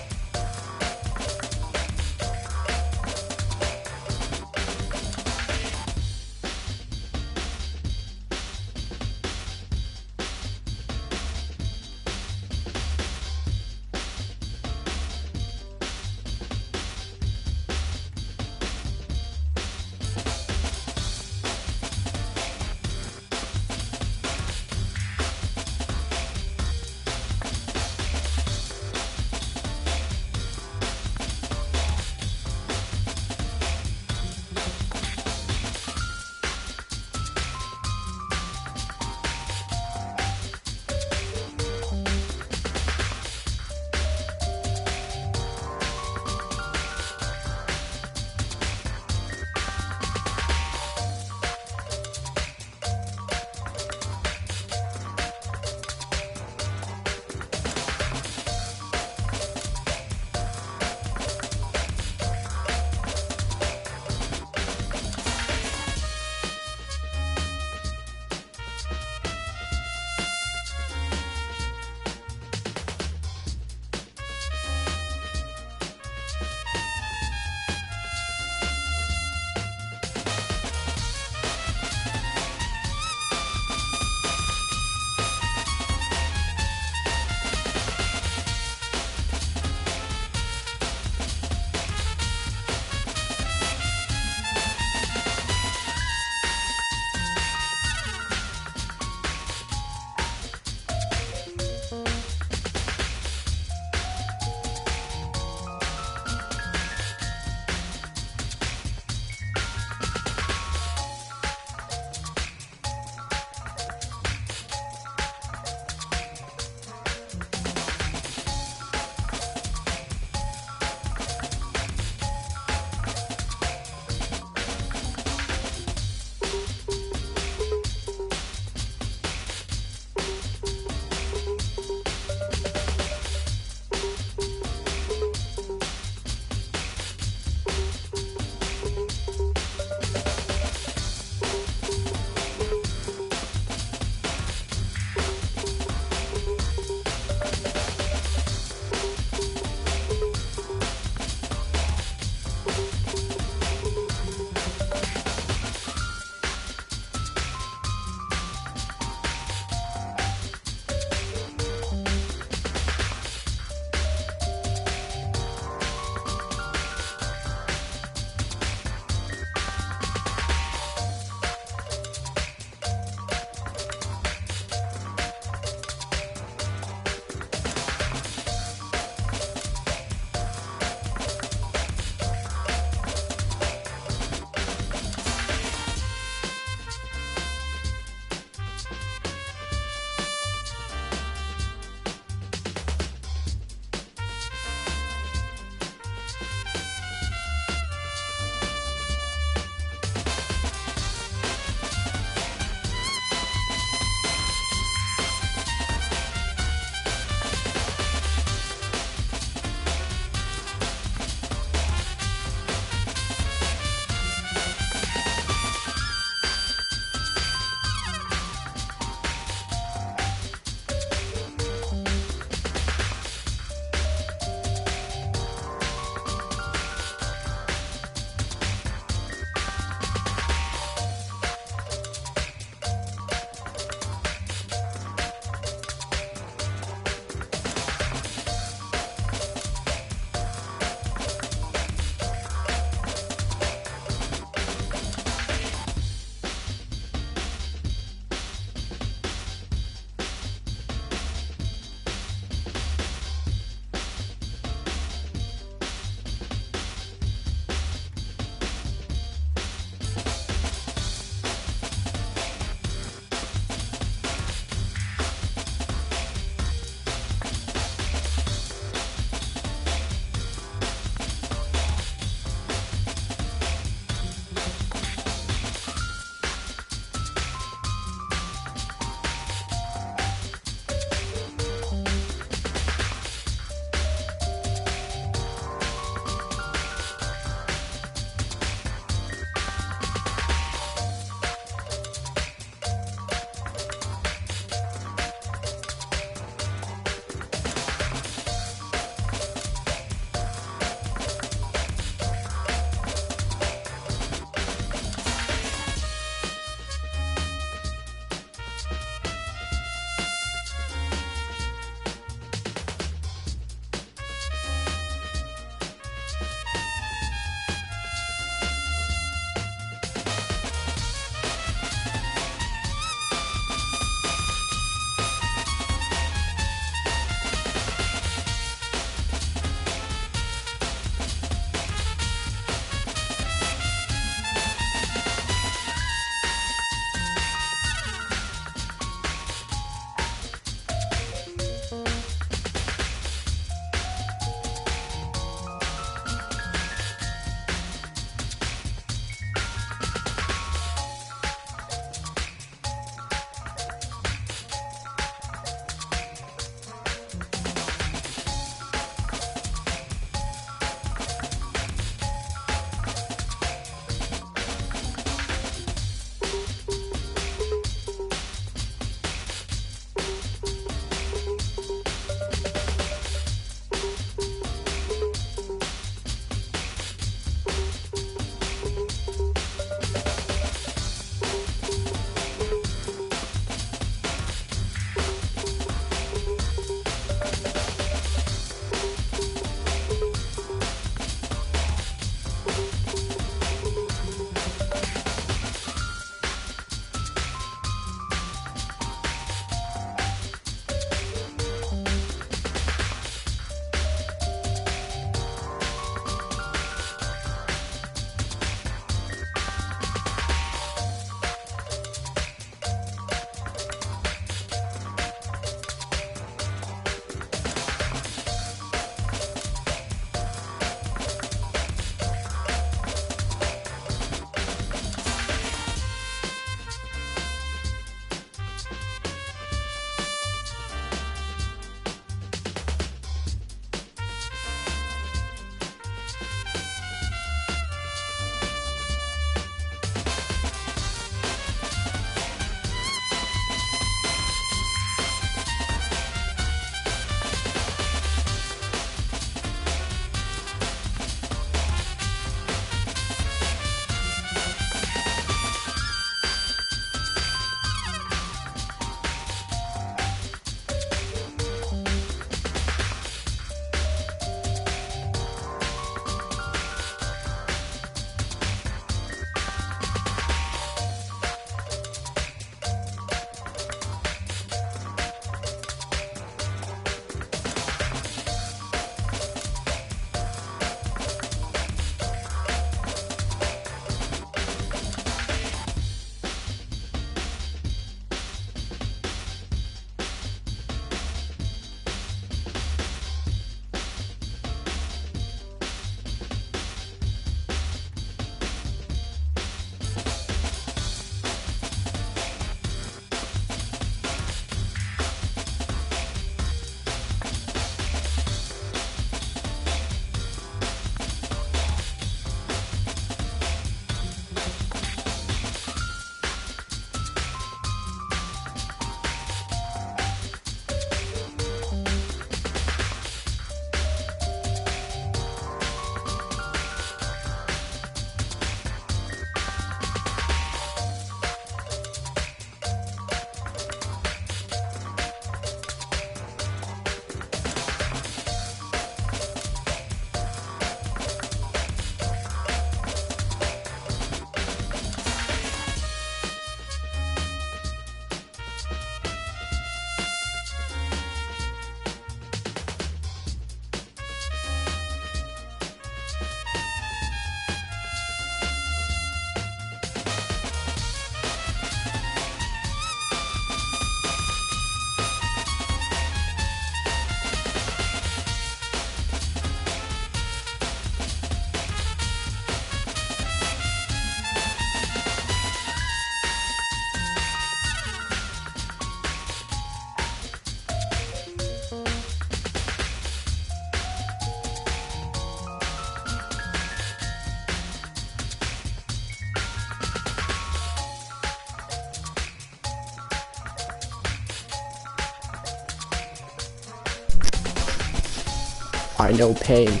I know pain.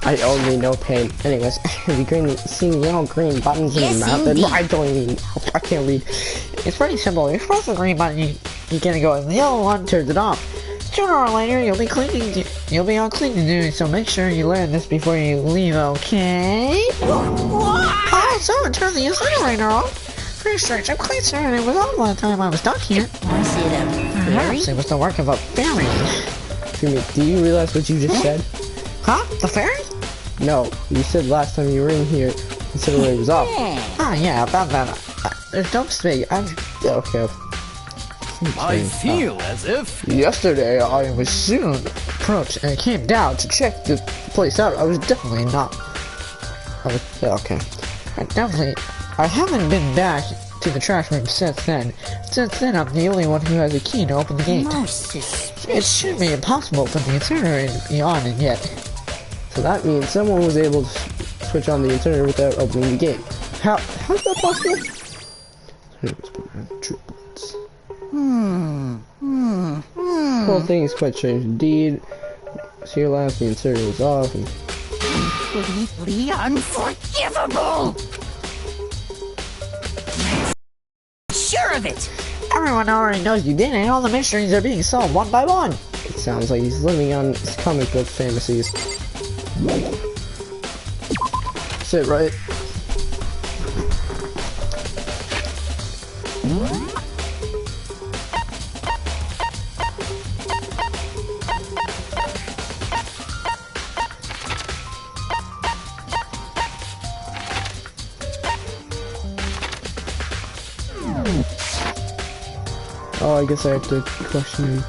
I only know pain. Anyways, the green, seeing yellow green buttons in the map, and I can't read. It's pretty simple. You're supposed to the green button, you gotta go, and the yellow one turns it off. Sooner or later, you'll be on cleaning duty, so make sure you learn this before you leave, okay? Oh, someone turned the incinerator off. Pretty strange. I'm quite certain it was on by the time I was stuck here. Was it a fairy? Perhaps it was the work of a fairy. Jimmy, do you realize what you just said? Huh? The fairy? No, you said last time you were in here, the incinerator was off. Ah, yeah, about that. Don't speak. Okay. I feel as if... Yesterday, I was soon approached and came down to check the place out. I was definitely not... okay. I haven't been back to the trash room since then. Since then, I'm the only one who has a key to open the gate. It should be impossible for the incinerator to be on it yet. So that means someone was able to switch on the incinerator without opening the gate. How's that possible? Triplets. The whole thing is quite strange indeed. See your last, the incinerator was off, and... Completely unforgivable! Sure of it! Everyone already knows you did it, and all the mysteries are being solved one by one. It sounds like he's living on his comic book fantasies. That's it, right? Oh, I guess I have to question him.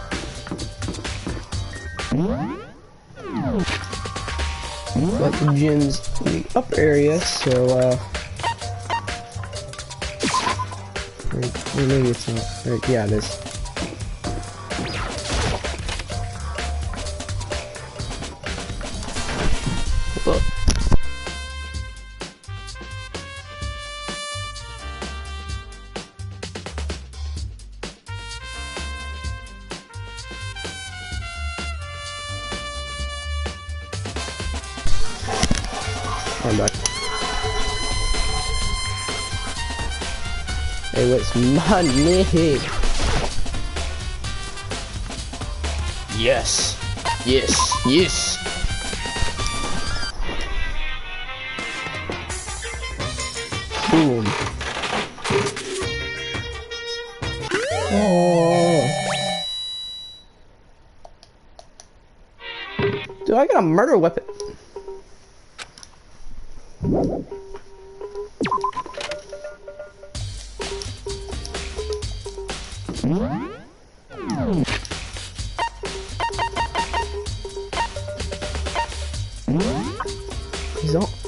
Got the gyms in the up area, so or maybe it's not. Yeah, it is. Whoa. I'm back. Hey, what's money? Yes. Yes. Yes. Boom. Oh. Dude, I got a murder weapon. Results.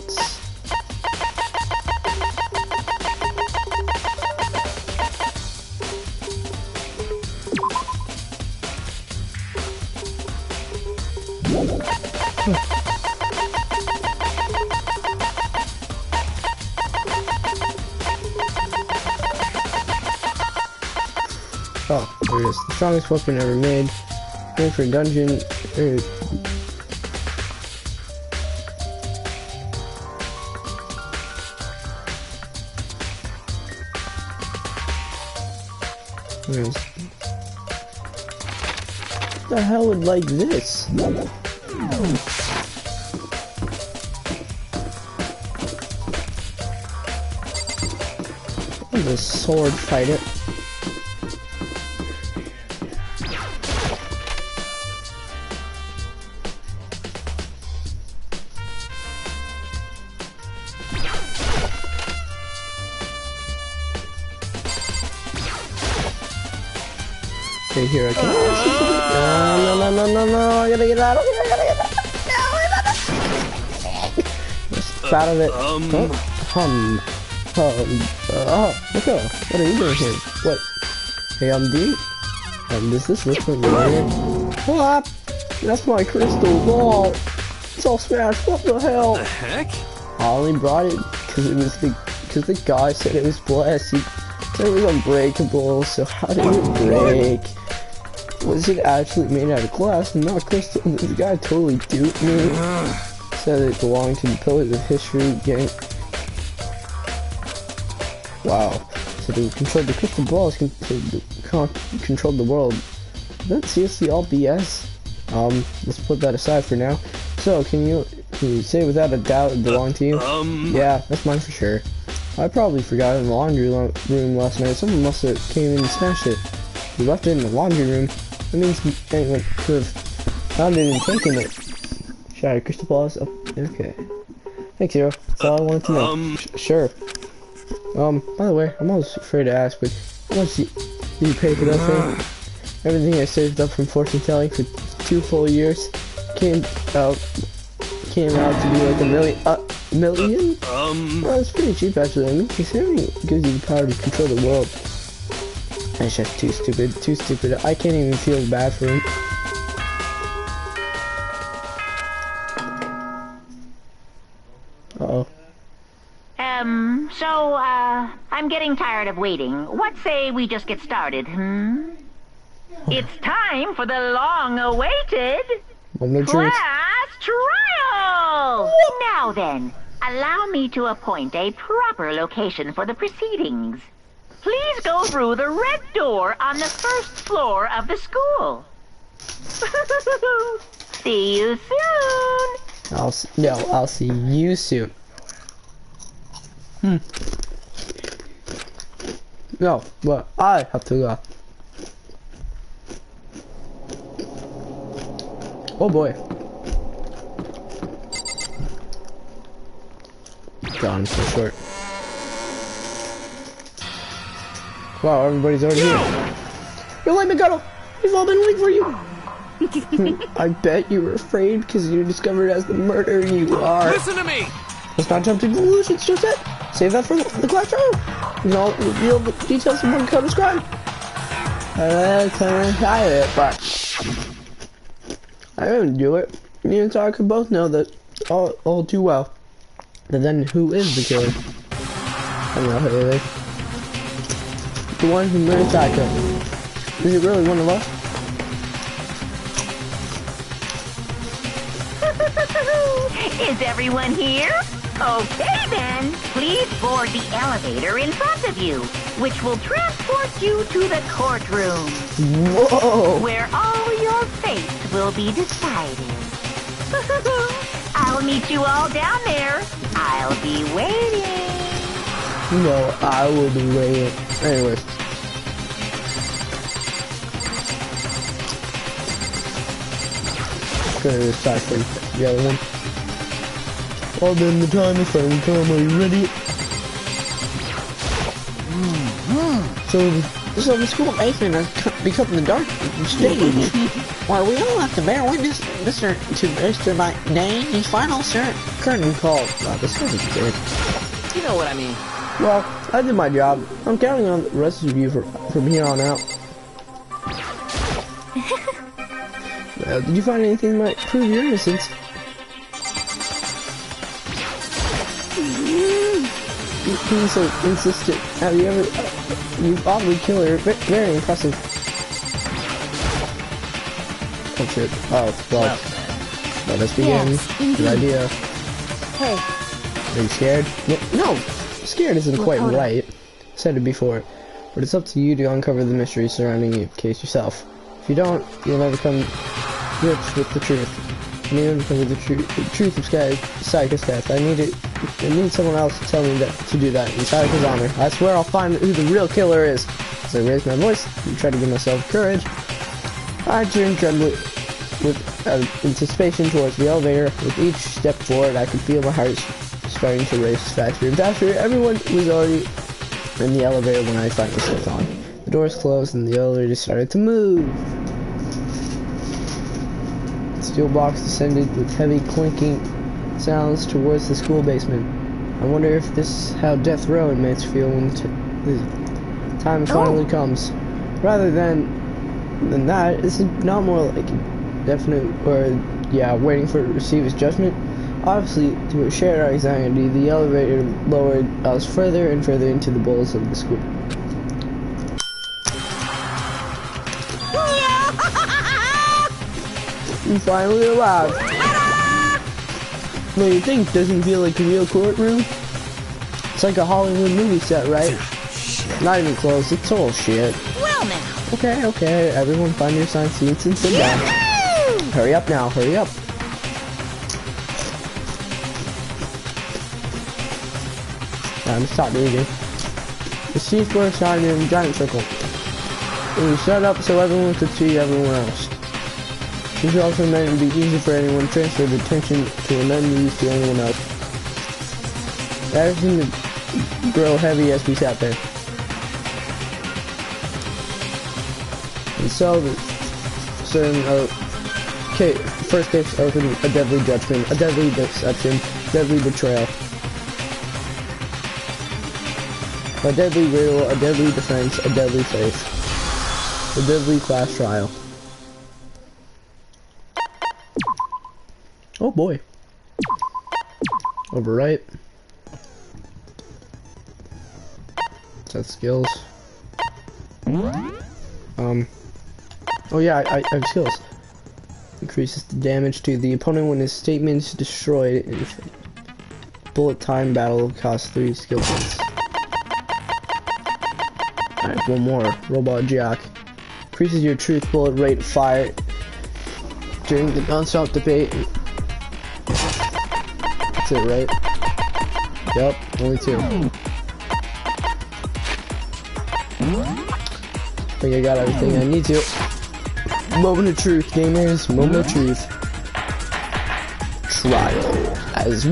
Oh, there it is. The strongest weapon ever made. Going for a dungeon. Where the hell would like this? Let the sword fight it. Okay, here I come. No, I gotta get out of here, I gotta get out. Just out of it. Look out. What are you doing here? What? Hey, I'm D. Does this look familiar? What? That's my crystal ball. It's all smashed. What the hell? The heck? I only brought it because the guy said it was blessed. He said it was unbreakable, so how did it break? Was it actually made out of glass and not crystal? The guy totally duped me. Said it belonged to the Pillars of History gang. Wow. So they controlled the crystal balls, controlled the world. Is that seriously all BS? Let's put that aside for now. So, can you say without a doubt it belonged to you? Yeah, that's mine for sure. I probably forgot it in the laundry room last night. Someone must have came in and smashed it. We left it in the laundry room. That means anyone could have found it and taken it. Shattered crystal balls? Oh, okay. Thanks, Hero. That's all I wanted to know. Sure. By the way, I'm always afraid to ask, but how much do you pay for that thing? Everything I saved up from fortune telling for 2 full years came out to be like $1 million? Well, it's pretty cheap actually. I mean, considering it gives you the power to control the world. It's just too stupid. I can't even feel bad for him. Uh-oh. So, I'm getting tired of waiting. What say we just get started, It's time for the long-awaited class trial! Now then, allow me to appoint a proper location for the proceedings. Please go through the red door on the first floor of the school. See you soon! I'll see you soon. No, but I have to go. Oh boy. God, I'm so short. Wow, everybody's already here. You're like McGunnell! We've all been waiting for you! I bet you were afraid because you discovered as the murderer you are. Listen to me! Let's not jump to conclusions just yet. Save that for the class trial. And I'll reveal the details of what Code's crime. I kind of hide it, but I didn't do it. Me and Sarah could both know that all too well. But then who is the killer? I don't know, Haley. The one who murdered Taiko. Is it really one of us? Is everyone here? Okay then, please board the elevator in front of you, which will transport you to the courtroom. Whoa! Where all your fates will be decided. I'll meet you all down there. I'll be waiting. No, I will be waiting. Anyways. Gonna decide for the other one. Well then, the time is finally come. Are you ready? So the school basement has become the dark stage. Why, we all have to bear witness, Mr. Dane's final curtain call. Wow, this is good. You know what I mean. Well, I did my job. I'm counting on the rest of you from here on out. Did you find anything that might prove your innocence? Being so insistent. Have you ever... you've oddly killed her. Very impressive. Oh shit. Oh, well. Let us begin. Good idea. Hey. Are you scared? No! Scared isn't quite right. I said it before. But it's up to you to uncover the mystery surrounding your case yourself. If you don't, you'll never come grips with the truth. You need to uncover the truth of Sayaka's death. I need someone else to tell me to do that in Sayaka's honor. I swear I'll find who the real killer is. As I raise my voice and try to give myself courage, I turn dreadfully with anticipation towards the elevator. With each step forward, I could feel my heart starting to race faster and faster. Everyone was already in the elevator when I finally stepped on. The doors closed and the elevator started to move. The steel box descended with heavy clinking sounds towards the school basement. I wonder if this is how death row inmates feel when the time finally comes. Rather than that, this is not more like a definite, or yeah, waiting for to receive his judgment. Obviously, to share our anxiety, the elevator lowered us further and further into the bowels of the school. You finally arrived. No, you think doesn't feel like a real courtroom? It's like a Hollywood movie set, right? Not even close, it's all shit. Well now. Okay, everyone find your assigned seats and sit down. Hurry up now, hurry up. Time to stop moving. The seats were assigned in a giant circle. It was set up so everyone could see everyone else. This also meant it would be easy for anyone to transfer the attention to an unused to anyone else. That seemed to grow heavy as we sat there. And so, first case opened, a deadly judgment, a deadly deception, deadly betrayal. A deadly riddle, a deadly defense, a deadly faith. A deadly class trial. Oh boy. Overwrite. Set skills. Oh yeah, I have skills. Increases the damage to the opponent when his statement is destroyed. Bullet time battle costs 3 skill points. Alright, one more. Robot Jack. Increases your truth bullet rate fire during the non-stop debate. That's it, right? Yep, only 2. I think I got everything I need to. Moment of truth, gamers. Moment of truth. Trial as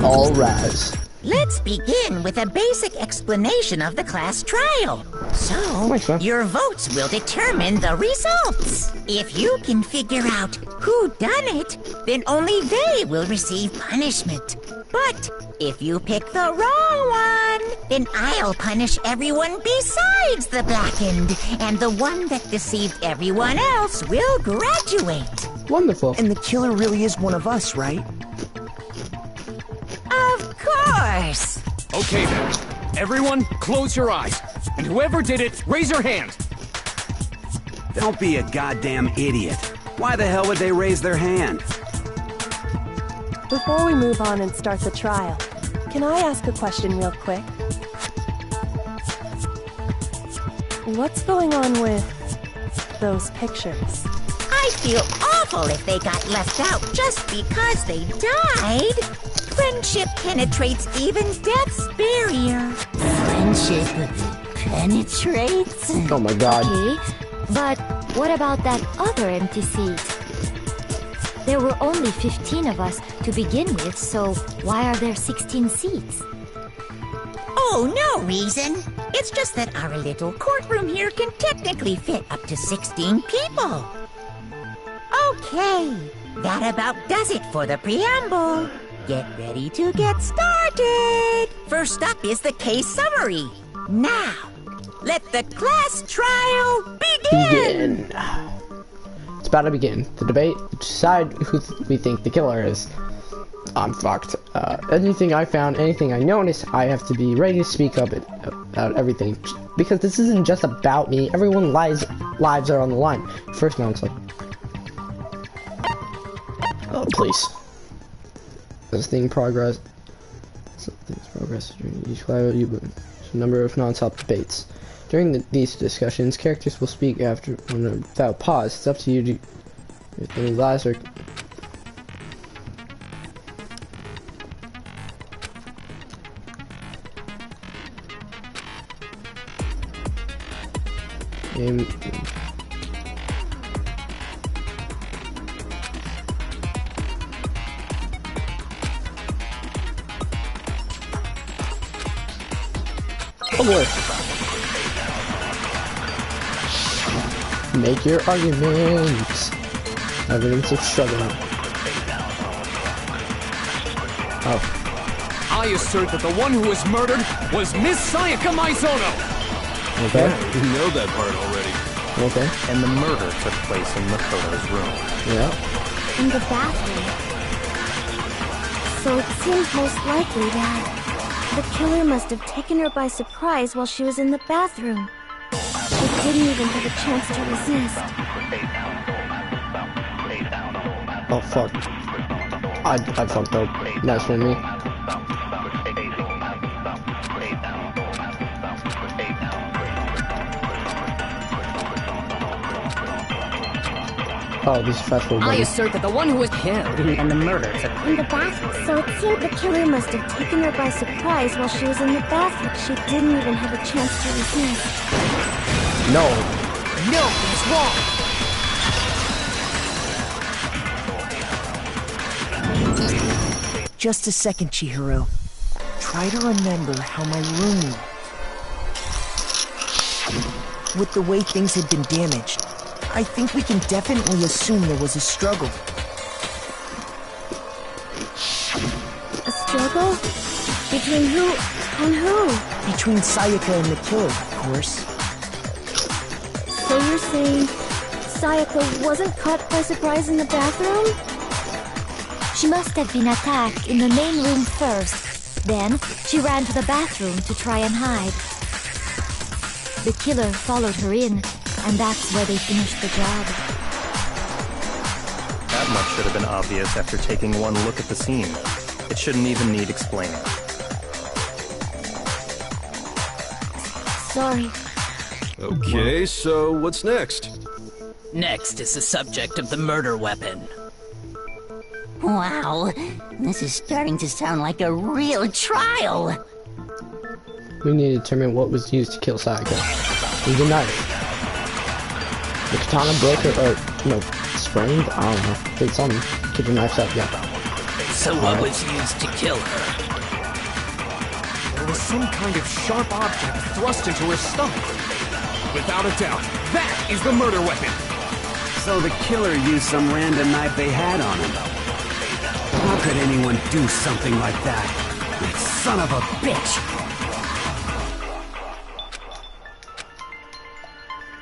all rise. Let's begin with a basic explanation of the class trial. So, your votes will determine the results. If you can figure out who done it, then only they will receive punishment. But if you pick the wrong one, then I'll punish everyone besides the blackened, and the one that deceived everyone else will graduate. Wonderful. And the killer really is one of us, right? Of course. Okay then. Everyone, close your eyes. And whoever did it, raise your hand. Don't be a goddamn idiot. Why the hell would they raise their hand? Before we move on and start the trial, can I ask a question real quick? What's going on with those pictures? I feel awful if they got left out just because they died. Friendship penetrates even death's barrier. Friendship penetrates? Oh my god. Okay, but what about that other empty seat? There were only 15 of us to begin with, so why are there 16 seats? Oh, no reason. It's just that our little courtroom here can technically fit up to 16 people. Okay, that about does it for the preamble. Get ready to get started. First up is the case summary. Now, let the class trial begin. It's about to begin. The debate to decide who we think the killer is. I'm fucked. Anything I found, anything I noticed, I have to be ready to speak up about everything. Because this isn't just about me. Everyone's lives are on the line. First now it's like... Oh, please. This thing progress. Something's progress during each trial. A number of non-stop debates. During these discussions, characters will speak after without pause. It's up to you to if any lies are Oh boy. Make your arguments. Evidence of struggle. Oh. I assert that the one who was murdered was Miss Sayaka Maizono. Okay. Yeah, you know that part already. Okay. And the murder took place in Makoto's room. Yeah. In the bathroom. So it seems most likely that the killer must have taken her by surprise while she was in the bathroom. She didn't even have a chance to resist. Oh fuck. I fucked up. That's for me. Oh, this is fast forward. I assert that the one who was killed and the murder in the bathroom. So it seemed the killer must have taken her by surprise while she was in the bathroom. She didn't even have a chance to resist. No. No, he's wrong. Just a second, Chihiro. Try to remember how my room looked. With the way things had been damaged, I think we can definitely assume there was a struggle. A struggle? Between who and who? Between Sayaka and the killer, of course. So you're saying Sayaka wasn't caught by surprise in the bathroom? She must have been attacked in the main room first. Then, she ran to the bathroom to try and hide. The killer followed her in, and that's where they finished the job. That much should have been obvious after taking one look at the scene. It shouldn't even need explaining. Sorry. Okay, so what's next? Next is the subject of the murder weapon. Wow, this is starting to sound like a real trial. We need to determine what was used to kill Sayaka. It was a knife. The katana broke her, or, no, sprained? I don't know. Did something. Keep the knives up, yeah. So what was used to kill her? There was some kind of sharp object thrust into her stomach. Without a doubt, that is the murder weapon. So the killer used some random knife they had on him. How could anyone do something like that? That son of a bitch!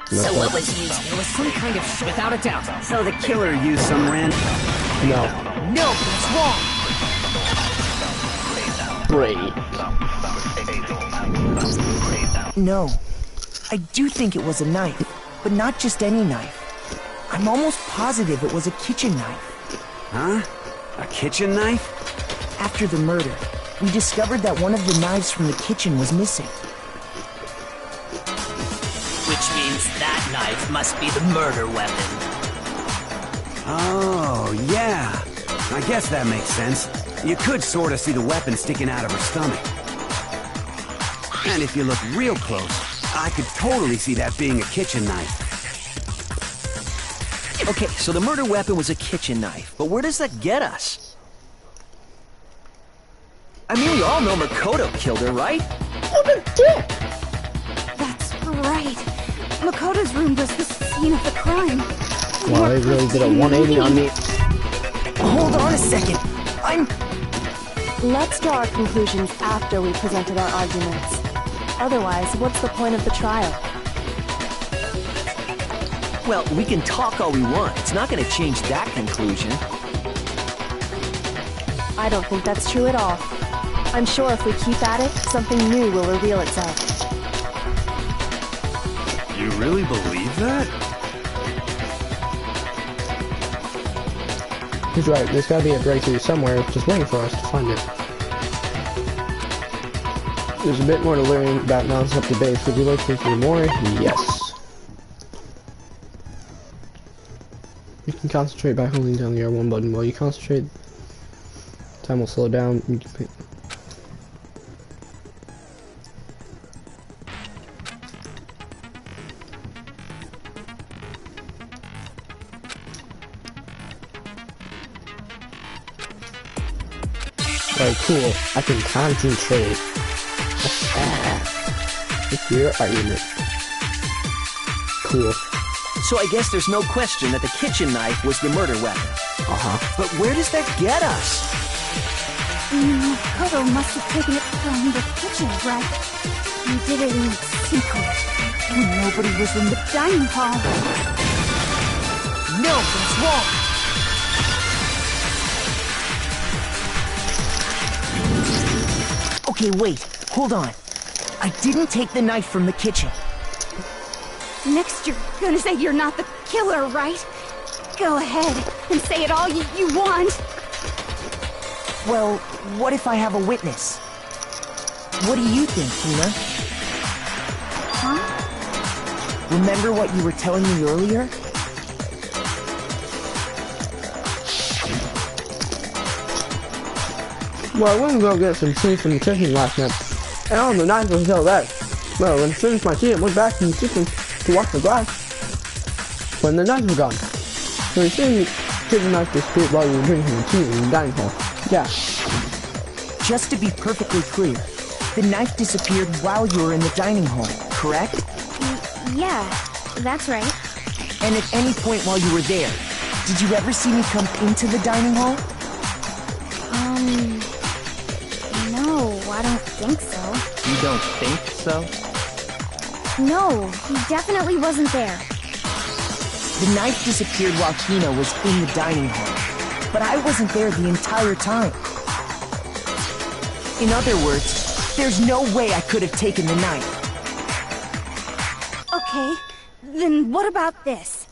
So what was used? There was some kind of without a doubt. So the killer used some random... No. No, that's wrong! Brave. No. I do think it was a knife, but not just any knife. I'm almost positive it was a kitchen knife. Huh? A kitchen knife? After the murder, we discovered that one of the knives from the kitchen was missing. Which means that knife must be the murder weapon. Oh, yeah. I guess that makes sense. You could sort of see the weapon sticking out of her stomach. And if you look real close, I could totally see that being a kitchen knife. Okay, so the murder weapon was a kitchen knife, but where does that get us? I mean, we all know Makoto killed her, right? What a dick! That's right. Makoto's room was the scene of the crime. Wow, they really did a 180 on me. Hold on a second. Let's draw our conclusions after we've presented our arguments. Otherwise, what's the point of the trial? Well, we can talk all we want. It's not going to change that conclusion. I don't think that's true at all. I'm sure if we keep at it, something new will reveal itself. You really believe that? He's right, there's gotta be a breakthrough somewhere just waiting for us to find it. There's a bit more to learn about non-stop debates. Would you like to hear more? Yes. You can concentrate by holding down the R1 button. While you concentrate, time will slow down. You can pick. Alright, cool. I can concentrate. It's your argument. Cool. So I guess there's no question that the kitchen knife was the murder weapon. But where does that get us? Makoto must have taken it from the kitchen, right? He did it in secret, when nobody was in the dining hall. No, that's wrong! Okay, wait. Hold on. I didn't take the knife from the kitchen. Next, you're gonna say you're not the killer, right? Go ahead and say it all you want. Well, what if I have a witness? What do you think, Tina? Huh? Remember what you were telling me earlier? Well, I went to go get some tea from the kitchen last night, and on the knife was still there. Well, when I finished my tea, I went back to the kitchen to wash the glass, when the knife was gone. So you see the kitchen knife disappeared while you were drinking the tea in the dining hall. Yeah. Just to be perfectly clear, the knife disappeared while you were in the dining hall, correct? Yeah, that's right. And at any point while you were there, did you ever see me come into the dining hall? No, I don't think so. You don't think so? No, he definitely wasn't there. The knife disappeared while Hina was in the dining hall, but I wasn't there the entire time. In other words, there's no way I could have taken the knife. Okay, then what about this?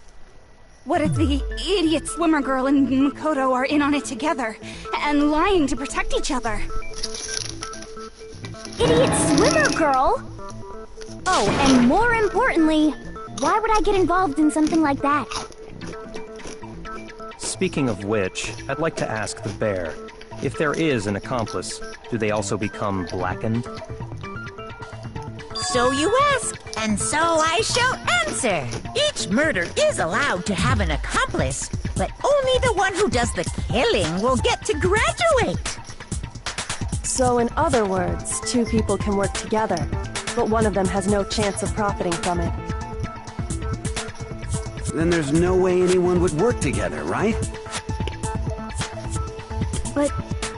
What if the idiot swimmer girl and Makoto are in on it together, and lying to protect each other? Idiot swimmer girl? Oh, and more importantly, why would I get involved in something like that? Speaking of which, I'd like to ask the bear, if there is an accomplice, do they also become blackened? So you ask, and so I shall answer. Each murder is allowed to have an accomplice, but only the one who does the killing will get to graduate. So in other words, two people can work together, but one of them has no chance of profiting from it. Then there's no way anyone would work together, right? But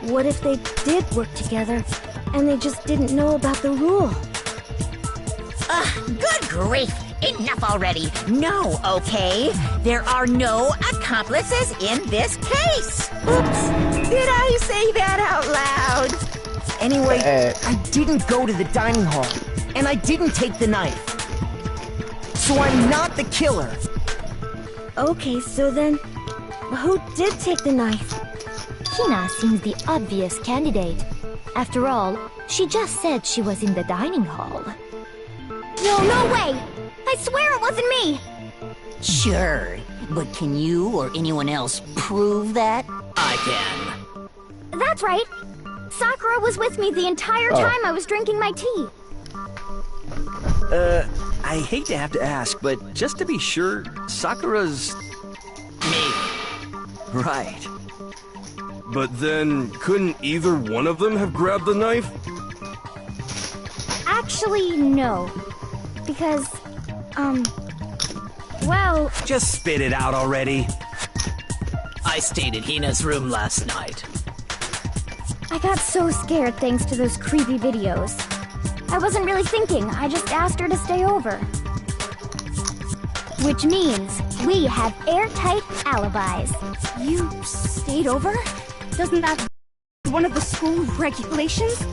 what if they did work together, and they just didn't know about the rule? Good grief! Enough already! No, okay? There are no accomplices in this case! Oops! Did I say that out loud? Anyway, I didn't go to the dining hall, and I didn't take the knife. So I'm not the killer! Okay, so then, who did take the knife? Hina seems the obvious candidate. After all, she just said she was in the dining hall. No way! I swear it wasn't me! Sure, but can you or anyone else prove that? I can. That's right! Sakura was with me the entire time I was drinking my tea. I hate to have to ask, but just to be sure, Sakura's... Me. Right. But then, couldn't either one of them have grabbed the knife? Actually, no. Because, well... Just spit it out already. I stayed in Hina's room last night. I got so scared thanks to those creepy videos. I wasn't really thinking, I just asked her to stay over. Which means we have airtight alibis. You stayed over? Doesn't that one of the school regulations?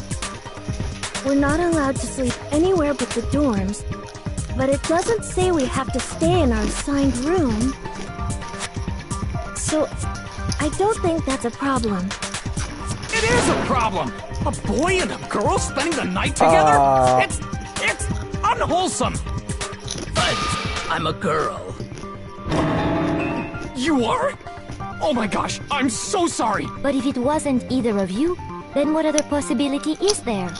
We're not allowed to sleep anywhere but the dorms, but it doesn't say we have to stay in our assigned room. So, I don't think that's a problem. It is a problem! A boy and a girl spending the night together? It's unwholesome! But I'm a girl. You are? Oh my gosh, I'm so sorry! But if it wasn't either of you, then what other possibility is there?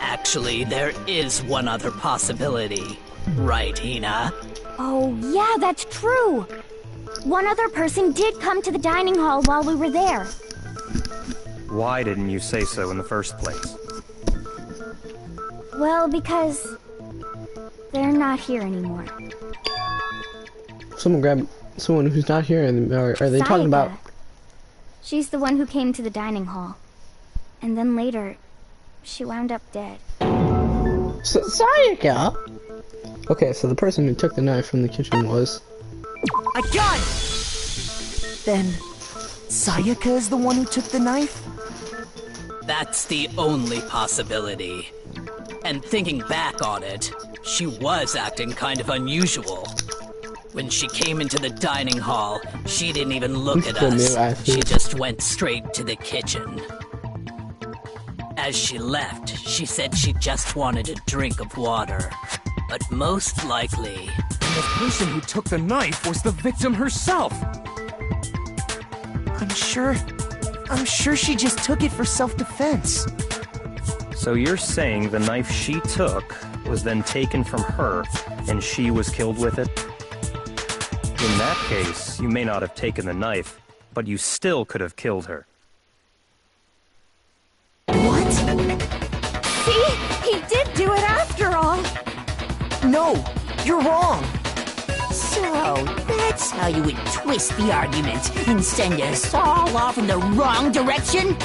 Actually, there is one other possibility. Right, Hina? Oh, yeah, that's true! One other person did come to the dining hall while we were there. Why didn't you say so in the first place? Well, because... they're not here anymore. Someone grab someone who's not here, and are they talking about? She's the one who came to the dining hall. And then later, she wound up dead. Sayaka? Okay, so the person who took the knife from the kitchen was... I got it! Then, Sayaka is the one who took the knife? That's the only possibility. And thinking back on it, she was acting kind of unusual. When she came into the dining hall, she didn't even look at From us. you, I She think. just went straight to the kitchen. As she left, she said she just wanted a drink of water. But most likely... The person who took the knife was the victim herself. I'm sure she just took it for self-defense. So you're saying the knife she took was then taken from her, and she was killed with it? In that case, you may not have taken the knife, but you still could have killed her. What? See? He did do it after all! No, you're wrong. So, that's how you would twist the argument and send us all off in the wrong direction?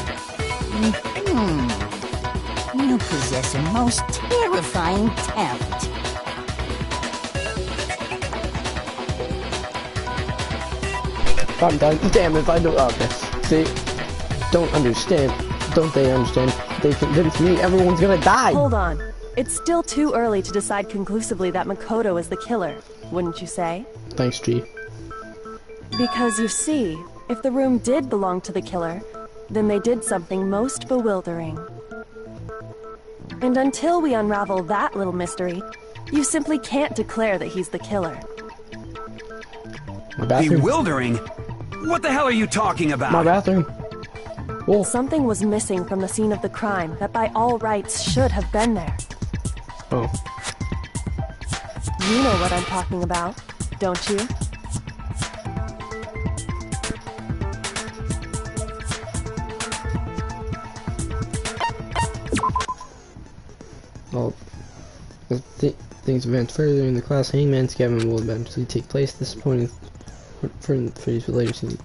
You possess a most terrifying talent. I'm done. Damn, if I don't... Okay. They don't understand. Don't they understand? They convince me everyone's gonna die! Hold on. It's still too early to decide conclusively that Makoto is the killer, wouldn't you say? Thanks, G. Because you see, if the room did belong to the killer, then they did something most bewildering. And until we unravel that little mystery, you simply can't declare that he's the killer. My bathroom. Bewildering? What the hell are you talking about? My bathroom. Whoa. Something was missing from the scene of the crime that by all rights should have been there. Oh. You know what I'm talking about, don't you? Well, things advance further in the class. Hangman's Gavin will eventually take place. Disappointing for these later season.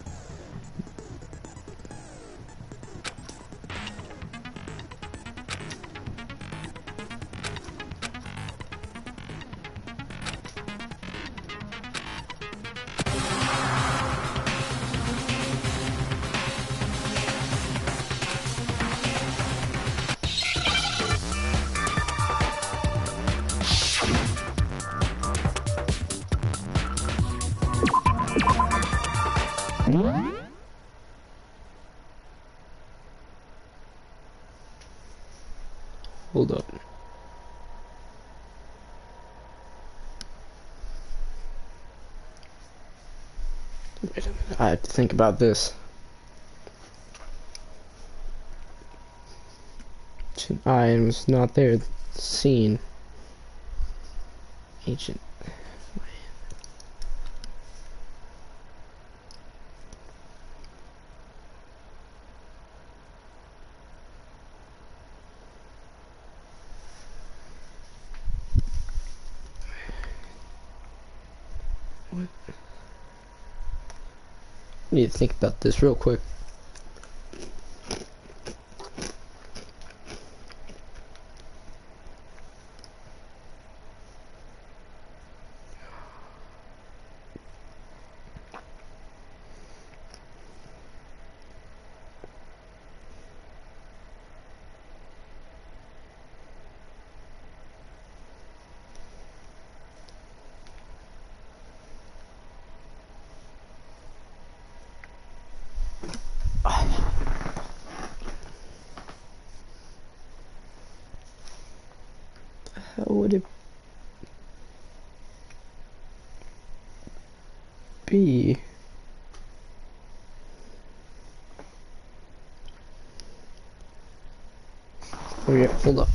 Hold up. I have to think about this. I was not there. Scene. Agent. What? I need to think about this real quick. How would it be? Oh yeah, hold up.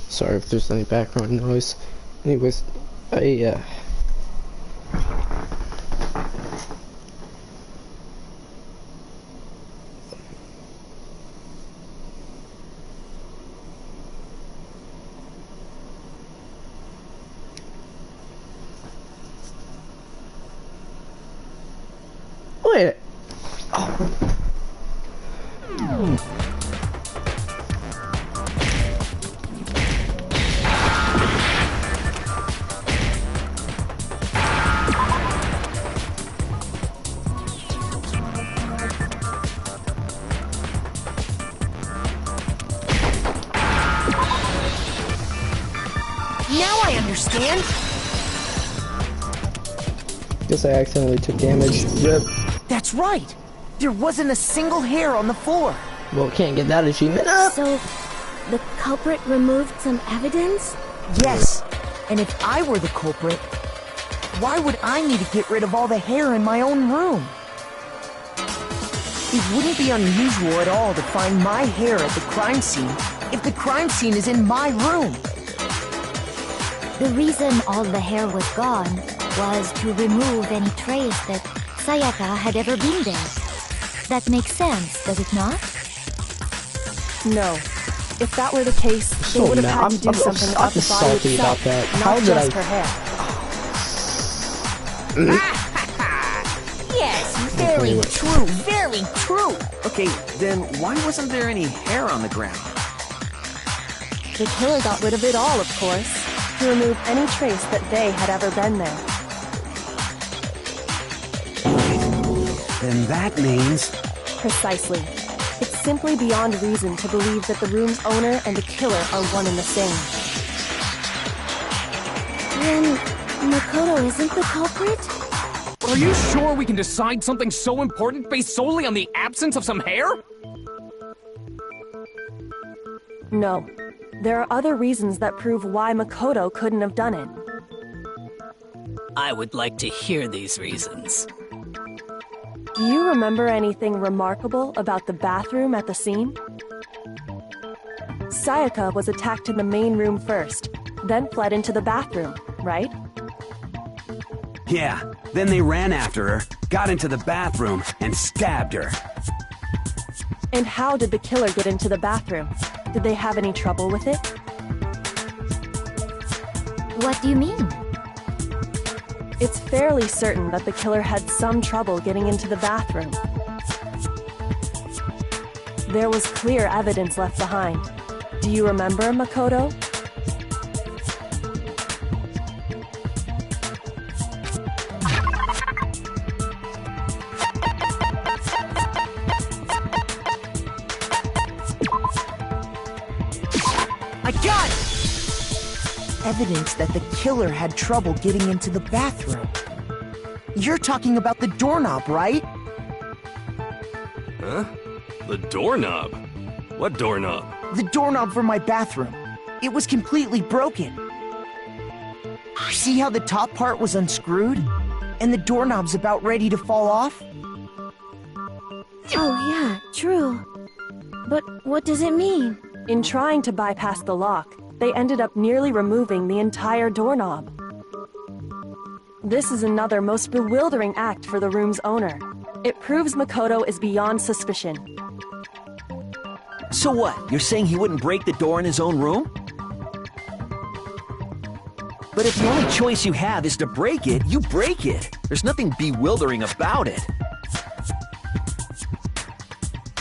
Sorry if there's any background noise. Anyways, Wait. Now I understand. Guess I accidentally took damage. Rip. That's right. There wasn't a single hair on the floor. Well, can't get that achievement up. So, the culprit removed some evidence? Yes. And if I were the culprit, why would I need to get rid of all the hair in my own room? It wouldn't be unusual at all to find my hair at the crime scene if the crime scene is in my room. The reason all the hair was gone was to remove any trace that Sayaka had ever been there. That makes sense, does it not? No. If that were the case, they would have had to do something about the body itself, not just her hair. Yes, very true, very true. Okay, then why wasn't there any hair on the ground? The killer got rid of it all, of course, to remove any trace that they had ever been there. Then that means... Precisely. It's simply beyond reason to believe that the room's owner and the killer are one and the same. Then, Makoto isn't the culprit? Are you sure we can decide something so important based solely on the absence of some hair? No. There are other reasons that prove why Makoto couldn't have done it. I would like to hear these reasons. Do you remember anything remarkable about the bathroom at the scene? Sayaka was attacked in the main room first, then fled into the bathroom, right? Yeah, then they ran after her, got into the bathroom, and stabbed her. And how did the killer get into the bathroom? Did they have any trouble with it? What do you mean? It's fairly certain that the killer had some trouble getting into the bathroom. There was clear evidence left behind. Do you remember, Makoto? I got it! Evidence that the killer had trouble getting into the bathroom. You're talking about the doorknob, right? Huh? The doorknob? What doorknob? The doorknob for my bathroom. It was completely broken. See how the top part was unscrewed? And the doorknob's about ready to fall off? Oh yeah, true. But what does it mean? In trying to bypass the lock, they ended up nearly removing the entire doorknob. This is another most bewildering act for the room's owner. It proves Makoto is beyond suspicion. So what? You're saying he wouldn't break the door in his own room? But if the only choice you have is to break it, you break it. There's nothing bewildering about it.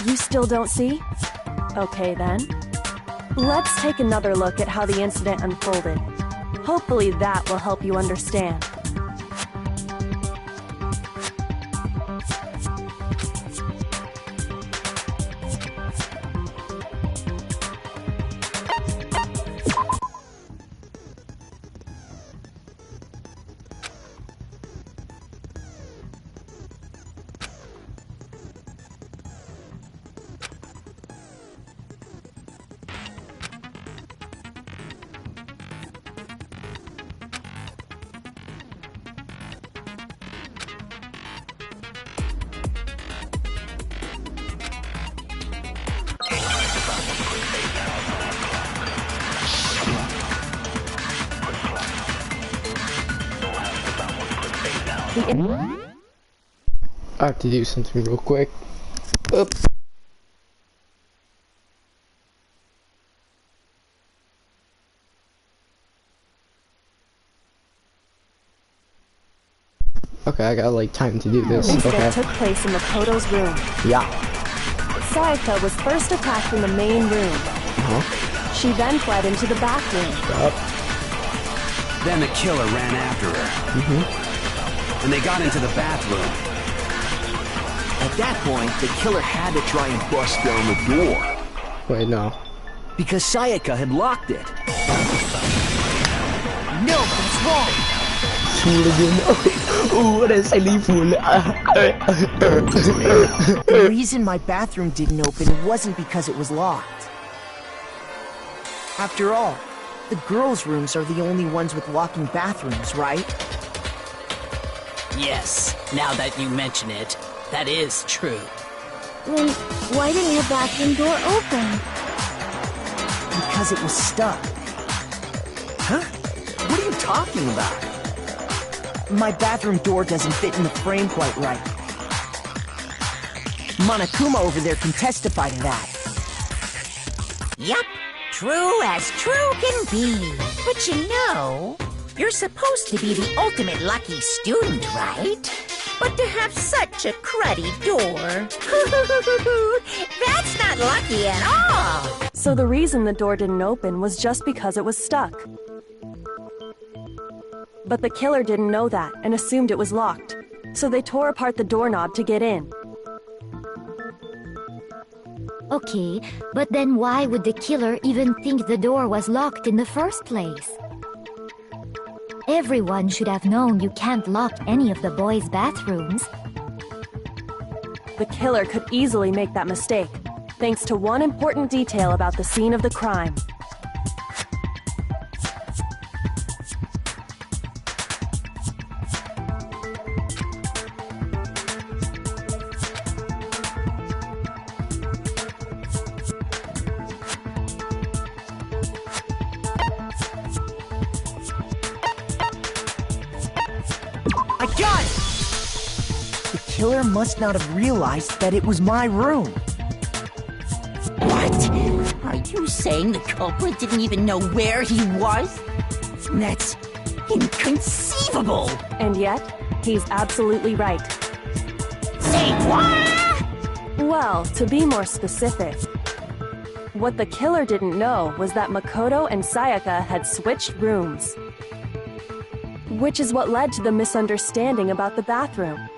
You still don't see? Okay then. Let's take another look at how the incident unfolded. Hopefully that will help you understand. I have to do something real quick. Oops. Okay, I got like time to do this. Instead Okay. took place in Makoto's room. Yeah. Sayaka was first attacked in the main room. She then fled into the bathroom. Then the killer ran after her. And they got into the bathroom. At that point, the killer had to try and bust down the door. Wait, no. Because Sayaka had locked it. No, what's wrong? Fool again. Oh, what is silly fool? The reason my bathroom didn't open wasn't because it was locked. After all, the girls' rooms are the only ones with locking bathrooms, right? Yes, now that you mention it, that is true. Then why didn't your bathroom door open? Because it was stuck. Huh? What are you talking about? My bathroom door doesn't fit in the frame quite right. Monokuma over there can testify to that. Yup, true as true can be. But you know, you're supposed to be the ultimate lucky student, right? But to have such a cruddy door, that's not lucky at all. So the reason the door didn't open was just because it was stuck. But the killer didn't know that and assumed it was locked. So they tore apart the doorknob to get in. Okay, but then why would the killer even think the door was locked in the first place? Everyone should have known you can't lock any of the boys' bathrooms. The killer could easily make that mistake, thanks to one important detail about the scene of the crime. I got it! The killer must not have realized that it was my room. What? Are you saying the culprit didn't even know where he was? That's inconceivable! And yet, he's absolutely right. Say what? Well, to be more specific, what the killer didn't know was that Makoto and Sayaka had switched rooms. Which is what led to the misunderstanding about the bathroom.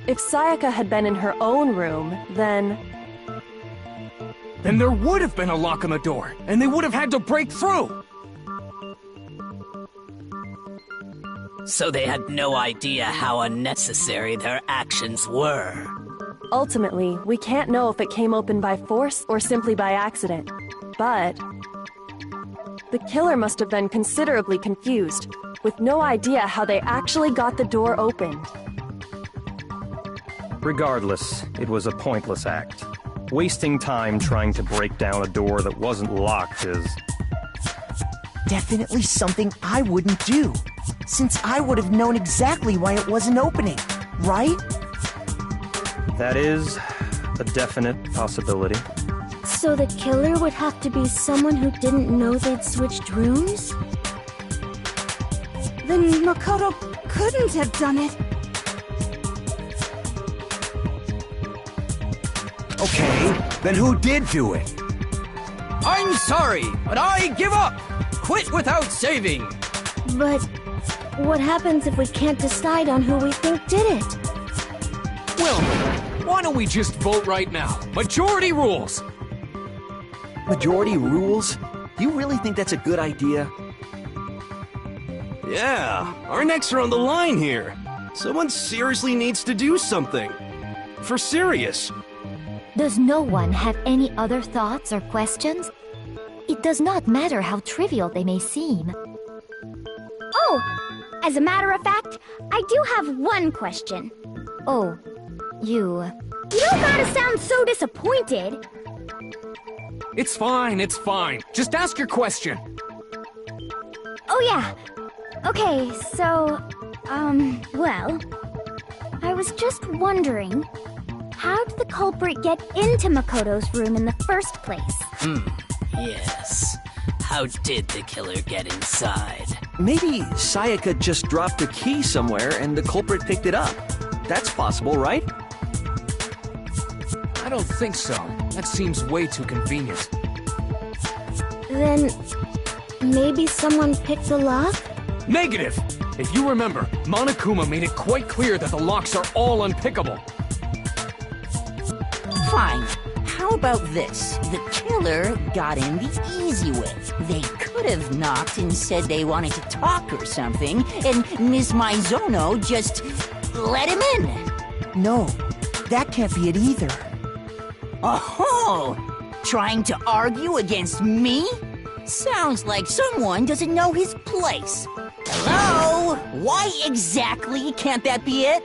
If Sayaka had been in her own room, then there would have been a lock on the door, and they would have had to break through! So they had no idea how unnecessary their actions were. ultimately, we can't know if it came open by force or simply by accident. But the killer must have been considerably confused, with no idea how they actually got the door opened. Regardless, it was a pointless act. Wasting time trying to break down a door that wasn't locked is... definitely something I wouldn't do, since I would have known exactly why it wasn't opening, right? That is a definite possibility. So the killer would have to be someone who didn't know they'd switched rooms? Then Makoto couldn't have done it. Okay, then who did do it? I'm sorry, but I give up! Quit without saving! But what happens if we can't decide on who we think did it? Well, why don't we just vote right now? Majority rules! Majority rules? You really think that's a good idea? Yeah, our necks are on the line here. Someone seriously needs to do something. For serious. Does no one have any other thoughts or questions? It does not matter how trivial they may seem. Oh, as a matter of fact, I do have one question. Oh, you... You don't gotta sound so disappointed. It's fine, it's fine. Just ask your question. Oh yeah. Okay, so, well, I was just wondering, how did the culprit get into Makoto's room in the first place? Yes. How did the killer get inside? Maybe Sayaka just dropped the key somewhere and the culprit picked it up. That's possible, right? I don't think so. That seems way too convenient. Then maybe someone picked the lock? Negative! If you remember, Monokuma made it quite clear that the locks are all unpickable. Fine. How about this? The killer got in the easy way. They could have knocked and said they wanted to talk or something, and Ms. Maizono just let him in. No, that can't be it either. Oh, trying to argue against me? Sounds like someone doesn't know his place. Hello? Why exactly can't that be it?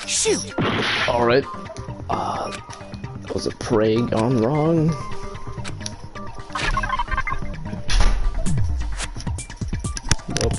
Shoot! Alright. Was a prey gone wrong? Nope.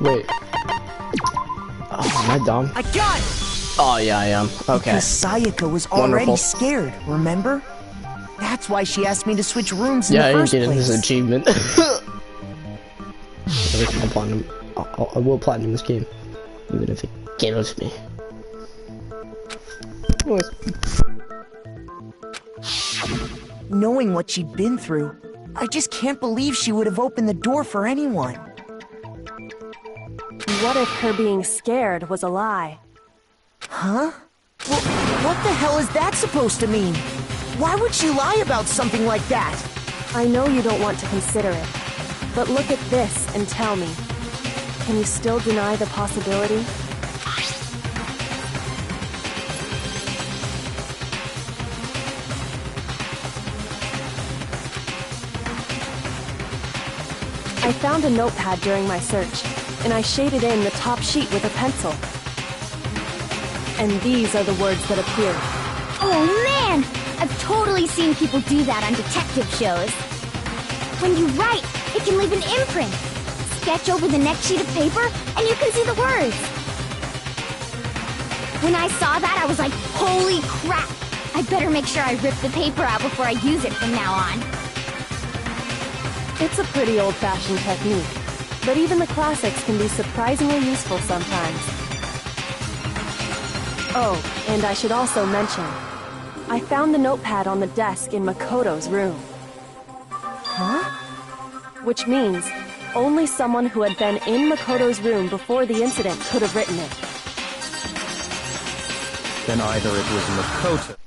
Wait. Oh, am I dumb? I got it! Oh, yeah, I am. Okay. Because Sayaka was already Wonderful. scared, remember? That's why she asked me to switch rooms in Yeah, the I first didn't get place. this achievement. I'll platinum. I will platinum this game, even if it kills me. Anyways. Knowing what she'd been through, I just can't believe she would have opened the door for anyone. What if her being scared was a lie? Huh? Well, what the hell is that supposed to mean? Why would she lie about something like that? I know you don't want to consider it, but look at this and tell me. Can you still deny the possibility? I found a notepad during my search, and I shaded in the top sheet with a pencil. And these are the words that appeared. Oh man! I've totally seen people do that on detective shows. When you write, it can leave an imprint. Sketch over the next sheet of paper, and you can see the words. When I saw that, I was like, holy crap! I better make sure I rip the paper out before I use it from now on. It's a pretty old-fashioned technique, but even the classics can be surprisingly useful sometimes. Oh, and I should also mention, I found the notepad on the desk in Makoto's room. Huh? Which means only someone who had been in Makoto's room before the incident could have written it. Then either it was Makoto,